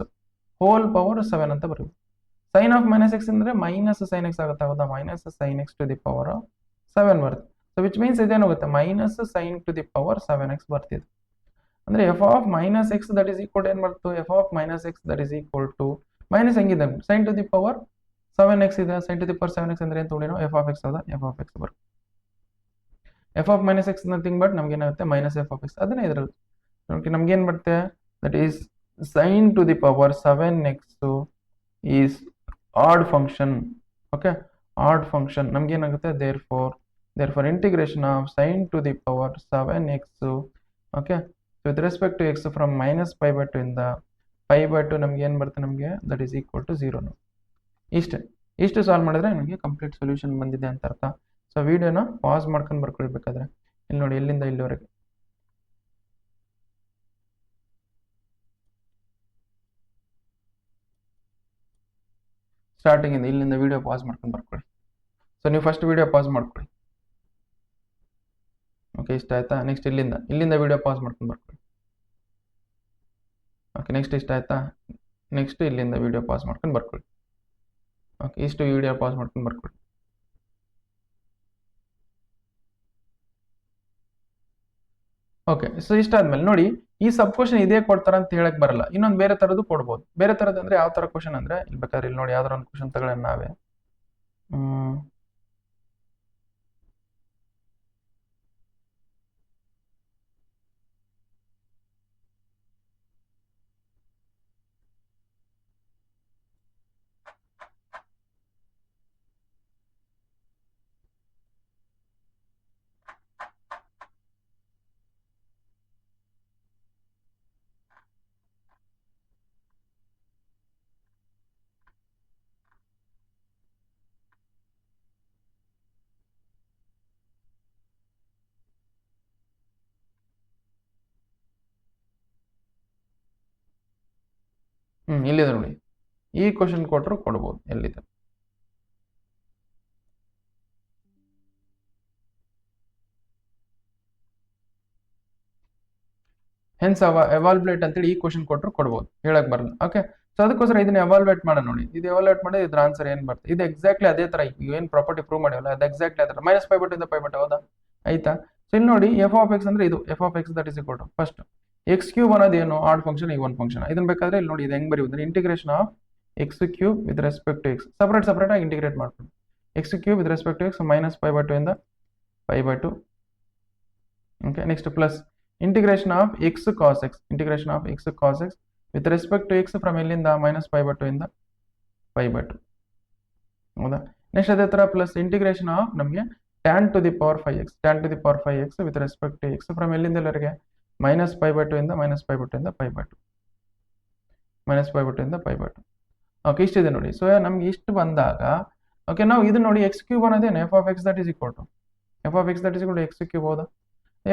whole power 7 ಅಂತ ಬರುತ್ತೆ. Sine of minus x ಅಂದರೆ minus sine x ಆಗುತ್ತೆ, ಹೌದಾ, minus sine x to the power 7 ಬರುತ್ತೆ. So which means ಇದೇನಾಗುತ್ತೆ minus sine to the power 7x ಬರ್ತಿದೆ. ಅಂದರೆ f of minus x that is equal ಏನು ಮಾಡ್ತು, f of minus x that is equal to minus ಹೆಂಗಿದೆ sine to the power 7x ಇದೆ. Sine to the power 7x ಅಂದರೆ ಏನು ತಗೊಂಡಿನೋ f of x ಹೌದಾ, ಎಫ್ ಆಫ್ ಎಕ್ಸ್ ಬರುತ್ತೆ. F of minus x nothing but ನಮ್ಗೆ ಏನಾಗುತ್ತೆ minus f of X, ಅದನ್ನೇ ಇದ್ರಲ್ಲಿ ನಮ್ಗೆ ಏನು ಬರುತ್ತೆ that is sine to the power 7x is odd function. Okay, odd function ನಮ್ಗೆ ಏನಾಗುತ್ತೆ therefore integration of sine to the power 7x okay with respect to x from minus π/2 ಇಂದ π/2 ನಮ್ಗೆ ಏನು ಬರುತ್ತೆ ನಮಗೆ ದಟ್ ಈಸ್ ಈಕ್ವಲ್ ಟು 0. ಇಷ್ಟು solve ಮಾಡಿದ್ರೆ ನಮಗೆ ಕಂಪ್ಲೀಟ್ ಸೊಲ್ಯೂಷನ್ ಬಂದಿದೆ ಅಂತ ಅರ್ಥ. ಸೊ ವಿಡಿಯೋನ ಪಾಸ್ ಮಾಡ್ಕೊಂಡು ಬರ್ಕೊಳ್ಬೇಕಾದ್ರೆ ಇಲ್ಲಿ ನೋಡಿ ಇಲ್ಲಿಂದ ಇಲ್ಲಿವರೆಗೆ ಸ್ಟಾರ್ಟಿಂಗ್ ಇಂದ ಇಲ್ಲಿಂದ ವಿಡಿಯೋ ಪಾಸ್ ಮಾಡ್ಕೊಂಡು ಬರ್ಕೊಳ್ಳಿ. ಸೊ ನೀವು ಫಸ್ಟ್ ವಿಡಿಯೋ ಪಾಸ್ ಮಾಡ್ಕೊಳ್ಳಿ. ಓಕೆ, ಇಷ್ಟ ಆಯ್ತಾ. ನೆಕ್ಸ್ಟ್ ಇಲ್ಲಿಂದ ವಿಡಿಯೋ ಪಾಸ್ ಮಾಡ್ಕೊಂಡು ಬರ್ಕೊಳ್ಳಿ. ಓಕೆ, ನೆಕ್ಸ್ಟ್ ಇಷ್ಟ ಆಯ್ತಾ. ನೆಕ್ಸ್ಟ್ ಇಲ್ಲಿಂದ ವಿಡಿಯೋ ಪಾಸ್ ಮಾಡ್ಕೊಂಡು ಬರ್ಕೊಳ್ಳಿ. ಓಕೆ, ಇಷ್ಟು ವಿಡಿಯೋ ಪಾಸ್ ಮಾಡ್ಕೊಂಡು ಬರ್ಕೊಳ್ಳಿ. ಓಕೆ, ಸೊ ಇಷ್ಟಾದ್ಮೇಲೆ ನೋಡಿ ಈ ಸಬ್ ಕ್ವಶನ್ ಇದೇ ಕೊಡ್ತಾರ ಅಂತ ಹೇಳಕ್ ಬರಲ್ಲ, ಇನ್ನೊಂದು ಬೇರೆ ತರದ್ದು ಕೊಡ್ಬೋದು. ಬೇರೆ ತರದ್ದು ಅಂದ್ರೆ ಯಾವ ತರ ಕ್ವಶನ್ ಅಂದ್ರೆ ಇಲ್ಲಿ ಬೇಕಾದ್ರೆ ಇಲ್ಲಿ ನೋಡಿ ಯಾವ್ದಾರ ಒಂದು ಕ್ವಶನ್ ತಗೊಳ್ಳೋಣ ನಾವೇ. ಇಲ್ಲಿದೆ ನೋಡಿ, ಈ ಕ್ವಶನ್ ಕೊಟ್ಟರು ಕೊಡ್ಬೋದು. ಎಲ್ಲಿದೆ ಹೆನ್ಸ್ ಎವಾಲ್ಯುಯೇಟ್ ಅಂತೇಳಿ ಈ ಕ್ವಶನ್ ಕೊಟ್ಟರು ಕೊಡ್ಬೋದು, ಹೇಳಕ್ ಬರಲ್ಲ. ಓಕೆ, ಸೊ ಅದಕ್ಕೋಸ್ಕರ ಇದನ್ನ ಎವಾಲ್ಯುಯೇಟ್ ಮಾಡೋಣ. ನೋಡಿ, ಇದು ಎವಾಲ್ಯುಯೇಟ್ ಮಾಡಿ ಇದ್ರ ಆನ್ಸರ್ ಏನ್ ಬರ್ತದೆ, ಇದು ಎಕ್ಸಾಕ್ಟ್ಲಿ ಅದೇ ತರ ಏನ್ ಪ್ರಾಪರ್ಟಿ ಪ್ರೂವ್ ಮಾಡಿವಲ್ಲ ಅದು ಎಕ್ಸಾಕ್ಟ್ಲಿ ಅದೇ ಮೈನಸ್ π/2 ಇಂದ π/2 ಹೌದಾ, ಆಯ್ತಾ. ಸೊ ಇಲ್ಲಿ ನೋಡಿ ಎಫ್ ಆಫ್ ಎಕ್ಸ್ ಅಂದ್ರೆ ಇದು f of x that is equal to first x³ ಅನ್ನೋದೇನು ಆಡ್ ಫಂಕ್ಷನ್ ಈವನ್ ಫಂಕ್ಷನ್. ಇದನ್ನ ಬೇಕಾದ್ರೆ ಇಲ್ಲಿ ನೋಡಿ ಇದು ಹೆಂಗ್ ಬರೆಯುವುದು, integration of x³ with respect to x separate ಆಗಿ ಇಂಟಿಗ್ರೇಟ್ ಮಾಡ್ಕೊಂಡು x³ with respect to x minus π/2 ಇಂದ π/2. Okay, next plus integration of x cos x, integration of x cos x with respect to x from ಇಲ್ಲಿಂದ minus π/2 ಇಂದ π/2 ಹೌದಾ. Next ಅದೇ ತರ plus integration of ನಮಗೆ tan to the power 5x, tan to the power 5x with respect to x from ಎಲ್ಲಿಂದ ಎಲ್ಲರಿಗೆ minus π/2 ಇಂದ minus π/2 ಇಂದ π/2 ಮೈನಸ್ π/2 ಇಂದ π/2. ಓಕೆ, ಇಷ್ಟಿದೆ ನೋಡಿ. ಸೊ ನಮ್ಗೆ ಇಷ್ಟು ಬಂದಾಗ ಓಕೆ ನಾವು ಇದು ನೋಡಿ x³ ಅನ್ನೋದೇನು f of x that is equal to x³ ಹೌದಾ.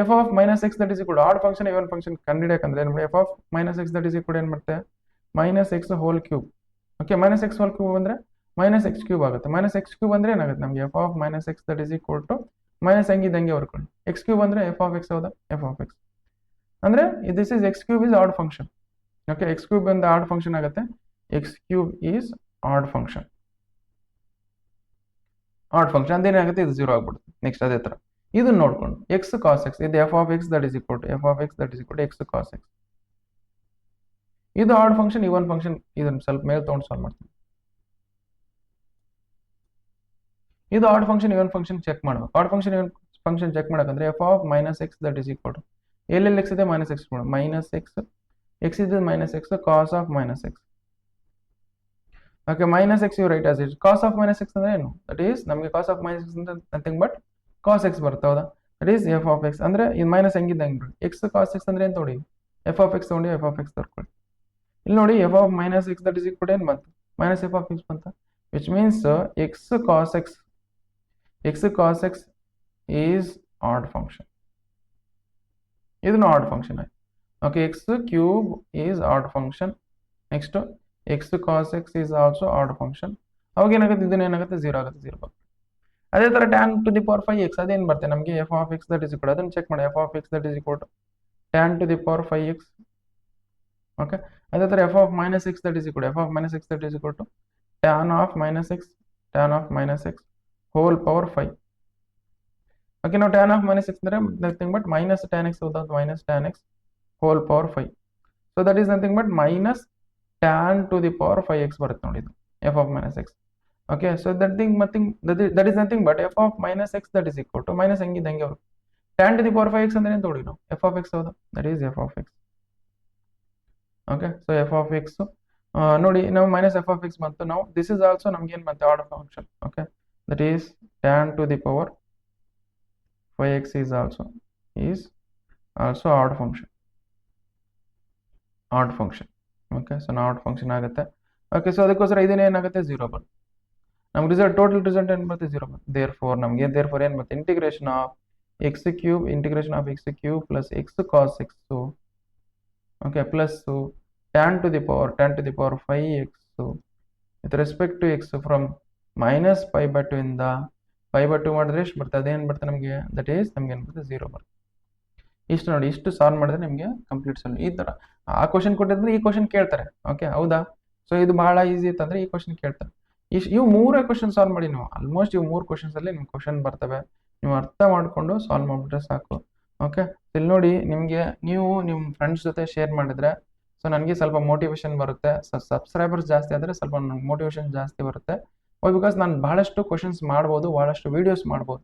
F of minus x that is equal odd function even function ಕಂಡಿಡಿಯಕಂದ್ರೆ f of minus x that is equal ಏನು ಮಾಡುತ್ತೆ minus x whole cube. Okay, minus x whole cube ಅಂದ್ರೆ minus x³ ಆಗುತ್ತೆ. Minus x³ ಅಂದ್ರೆ ಏನಾಗುತ್ತೆ ನಮಗೆ f of minus x that is equal to minus ಹೆಂಗೆ ಹೊರ್ಕೊಳ್ಳಿ x³ ಅಂದ್ರೆ ಎಫ್ ಆಫ್ ಎಕ್ಸ್ ಹೌದಾ, ಎಫ್ ಆಫ್ ಎಕ್ಸ್ ಅಂದ್ರೆ this is x³ is odd function. ಓಕೆ, x³ ಇಂದ ಆಡ್ ಫಂಕ್ಷನ್ ಆಗುತ್ತೆ, x³ is odd function. Odd function ಅದೇನಾಗುತ್ತೆ, ಇದು 0 ಆಗ್ಬಿಡುತ್ತೆ. ನೆಕ್ಸ್ಟ್ ಅದೇ ಥರ ಇದನ್ನ ನೋಡ್ಕೊಂಡು ಎಕ್ಸ್ ಕಾಸ್ ಎಕ್ಸ್, ಇದು f of x that is equal to f of x that is equal to x cos x. ಇದು ಆಡ್ ಫಂಕ್ಷನ್, ಇವನ್ ಫಂಕ್ಷನ್ ಇದನ್ನ ಸ್ವಲ್ಪ ಮೇಲೆ ತೊಗೊಂಡು ಸಾಲ್ವ್ ಮಾಡ್ತೀನಿ. ಇದು odd function even function check ಮಾಡ್ಬೇಕು. Add function even function check ಮಾಡಕಂದ್ರೆ f of minus x that is equal to ಎಲ್ಲೆಲ್ಲಿ ಎಕ್ಸ್ ಇದೆ ಮೈನಸ್ ಎಕ್ಸ್ ಮಾಡು, ಮೈನಸ್ ಎಕ್ಸ್ ಎಕ್ಸ್ ಇದೆ minus x cos of minus x. Okay, minus x you right as it. Cos of minus x ಅಂದ್ರೆ ಏನು? That is ನಮಗೆ cos of minus x ಅಂದ್ರೆ nothing but cos x ಬರುತ್ತೆ, ಹೌದಾ? That is f of x. ಅಂದ್ರೆ ಇದು minus ಹೆಂಗಿದೆ ಹಂಗೆ ಎಕ್ಸ್ ಕಾಸ್ ಎಕ್ಸ್ ಅಂದ್ರೆ ಏನು ತೊಗೊಳ್ಳಿ, ಎಫ್ ಆಫ್ ಎಕ್ಸ್ ತೊಗೊಂಡು ಎಫ್ ಆಫ್ ಎಕ್ಸ್ ತರ್ಕೊಳ್ಳಿ. ಇಲ್ಲಿ ನೋಡಿ f of minus x that is equal ಏನು ಬಂತು, ಮೈನಸ್ ಎಫ್ ಆಫ್ ಎಕ್ಸ್ ಬಂತ, which means x cos x is odd function. ಇದನ್ನು ಆಡ್ ಫಂಕ್ಷನ್ ಆಯ್ತು. Okay, x cube is odd function. Next x cos x is also odd function. ಅವಾಗ ಏನಾಗುತ್ತೆ, ಇದನ್ನ ಏನಾಗುತ್ತೆ 0 ಆಗುತ್ತೆ, 0 ಬರುತ್ತೆ. ಅದೇ ಥರ tan to the power 5x ಅದೇನು ಬರುತ್ತೆ ನಮಗೆ f of x that is equal, ಅದನ್ನು ಚೆಕ್ ಮಾಡಿ. F of x that is equal to tan to the power 5x. Okay, ಅದೇ ಥರ f of minus x that is equal, f of minus x that is equal to tan of minus x whole power 5. Okay, ನಾವು tan of minus x ಅಂದರೆ nothing but minus tan x ಹೌದಾ, minus tan x whole power 5. So that is nothing but minus tan to the power 5x ಬರುತ್ತೆ ನೋಡಿ, ಇದು f of minus x. Okay, so that is nothing but f of minus x that is equal to minus ಹೆಂಗಿದೆ ಹಂಗೆ ಅವರು tan to the power 5x ಅಂದ್ರೆ ಏನು ತೊಗೊಳ್ಳಿ ನಾವು ಎಫ್ ಆಫ್ ಎಕ್ಸ್, ಹೌದಾ? That is f of x. Okay, so F of X ನೋಡಿ ನಾವು ಮೈನಸ್ ಎಫ್ ಆಫ್ ಎಕ್ಸ್ ಬಂತು. ನಾವು ದಿಸ್ ಇಸ್ ಆಲ್ಸೋ ನಮ್ಗೆ ಏನು ಬಂತು odd function. Okay, that is tan to the power 5x is also odd function. Okay, so now odd function ಆಗುತ್ತೆ. Okay, so ಅದಕ್ಕೋಸ್ಕರ ಇದನ್ನೇನಾಗುತ್ತೆ 0 ಬರುತ್ತೆ. ನಮ್ಗೆ ರಿಸಲ್ಟ್ ಟೋಟಲ್ ರಿಸಲ್ಟ್ ಏನು ಬರುತ್ತೆ 0 ಬರುತ್ತೆ. ದೇರ್ಫೋರ್ ನಮಗೆ ಏನು ಬರುತ್ತೆ, integration of x cube plus x cos x. Okay, plus tan to the power 5x with respect to x from minus π/2 ಇಂದ π/2 ಮಾಡಿದ್ರೆ ಎಷ್ಟು ಬರ್ತದೆ, ಅದೇನು ಬರ್ತದೆ ನಮಗೆ, ದಟ್ ಈಸ್ ನಮ್ಗೆ ಏನು ಬರುತ್ತೆ 0 ಬರುತ್ತೆ. ಇಷ್ಟು ನೋಡಿ, ಇಷ್ಟು ಸಾಲ್ವ್ ಮಾಡಿದ್ರೆ ನಿಮಗೆ ಕಂಪ್ಲೀಟ್ ಸಾಲ್ವ್. ಈ ಥರ ಆ ಕ್ವಶನ್ ಕೊಟ್ಟಿದ್ರೆ ಈ ಕ್ವಶನ್ ಕೇಳ್ತಾರೆ. ಓಕೆ, ಹೌದಾ? ಸೊ ಇದು ಬಹಳ ಈಸಿ ಇತ್ತಂದ್ರೆ ಈ ಕ್ವಶನ್ ಕೇಳ್ತಾರೆ. ಇವು 3 ಕ್ವಶನ್ ಸಾಲ್ವ್ ಮಾಡಿ ನೀವು ಆಲ್ಮೋಸ್ಟ್ ಇವು 3 ಕ್ವಶನ್ಸಲ್ಲಿ ನಿಮ್ಗೆ ಕ್ವಶನ್ ಬರ್ತವೆ. ನೀವು ಅರ್ಥ ಮಾಡಿಕೊಂಡು ಸಾಲ್ವ್ ಮಾಡಿಬಿಟ್ರೆ ಸಾಕು. ಓಕೆ, ಇಲ್ಲಿ ನೋಡಿ ನಿಮಗೆ ನೀವು ನಿಮ್ಮ ಫ್ರೆಂಡ್ಸ್ ಜೊತೆ ಶೇರ್ ಮಾಡಿದ್ರೆ ಸೊ ನನಗೆ ಸ್ವಲ್ಪ ಮೋಟಿವೇಶನ್ ಬರುತ್ತೆ. ಸಬ್ಸ್ಕ್ರೈಬರ್ಸ್ ಜಾಸ್ತಿ ಆದರೆ ಸ್ವಲ್ಪ ನನಗೆ ಮೋಟಿವೇಶನ್ ಜಾಸ್ತಿ ಬರುತ್ತೆ. ಬಿಕಾಸ್ ನಾನು ಬಹಳಷ್ಟು ಕ್ವಶನ್ಸ್ ಮಾಡ್ಬೋದು, ಬಹಳಷ್ಟು ವೀಡಿಯೋಸ್ ಮಾಡ್ಬೋದು.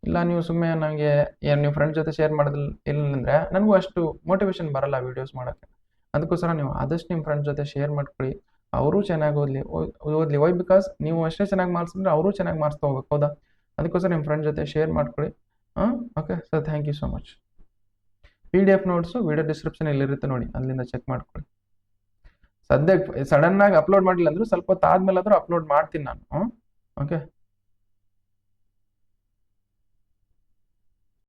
ಇಲ್ಲ ನೀವು ಸುಮ್ಮನೆ ನನಗೆ ಏನು ನೀವು ಫ್ರೆಂಡ್ಸ್ ಜೊತೆ ಶೇರ್ ಮಾಡೋದಿಲ್ಲ ಇಲ್ಲಂದರೆ ನನಗೂ ಅಷ್ಟು ಮೋಟಿವೇಶನ್ ಬರಲ್ಲ ವೀಡಿಯೋಸ್ ಮಾಡೋಕ್ಕೆ. ಅದಕ್ಕೋಸ್ಕರ ನೀವು ಆದಷ್ಟು ನಿಮ್ಮ ಫ್ರೆಂಡ್ಸ್ ಜೊತೆ ಶೇರ್ ಮಾಡ್ಕೊಳ್ಳಿ. ಅವರು ಚೆನ್ನಾಗಿ ಓದಲಿ. ವೈ ಬಿಕಾಸ್ ನೀವು ಅಷ್ಟೇ ಚೆನ್ನಾಗಿ ಮಾರ್ಕ್ಸ್ ಅಂದರೆ ಅವರು ಚೆನ್ನಾಗಿ ಮಾರ್ಕ್ಸ್ ತೊಗೋಬೇಕು, ಹೌದಾ? ಅದಕ್ಕೋಸ್ಕರ ನಿಮ್ಮ ಫ್ರೆಂಡ್ ಜೊತೆ ಶೇರ್ ಮಾಡ್ಕೊಳ್ಳಿ. Okay, so thank you so much. PDF notes video description ಇಲ್ಲಿರುತ್ತೆ ನೋಡಿ, ಅಲ್ಲಿಂದ ಚೆಕ್ ಮಾಡ್ಕೊಳ್ಳಿ. ಸದ್ಯಕ್ಕೆ ಸಡನ್ನಾಗಿ ಅಪ್ಲೋಡ್ ಮಾಡಿಲ್ಲ ಅಂದರೂ ಸ್ವಲ್ಪ ಹೊತ್ತು ಆದಮೇಲೆ ಆದರೂ ಅಪ್ಲೋಡ್ ಮಾಡ್ತೀನಿ ನಾನು. ಓಕೆ.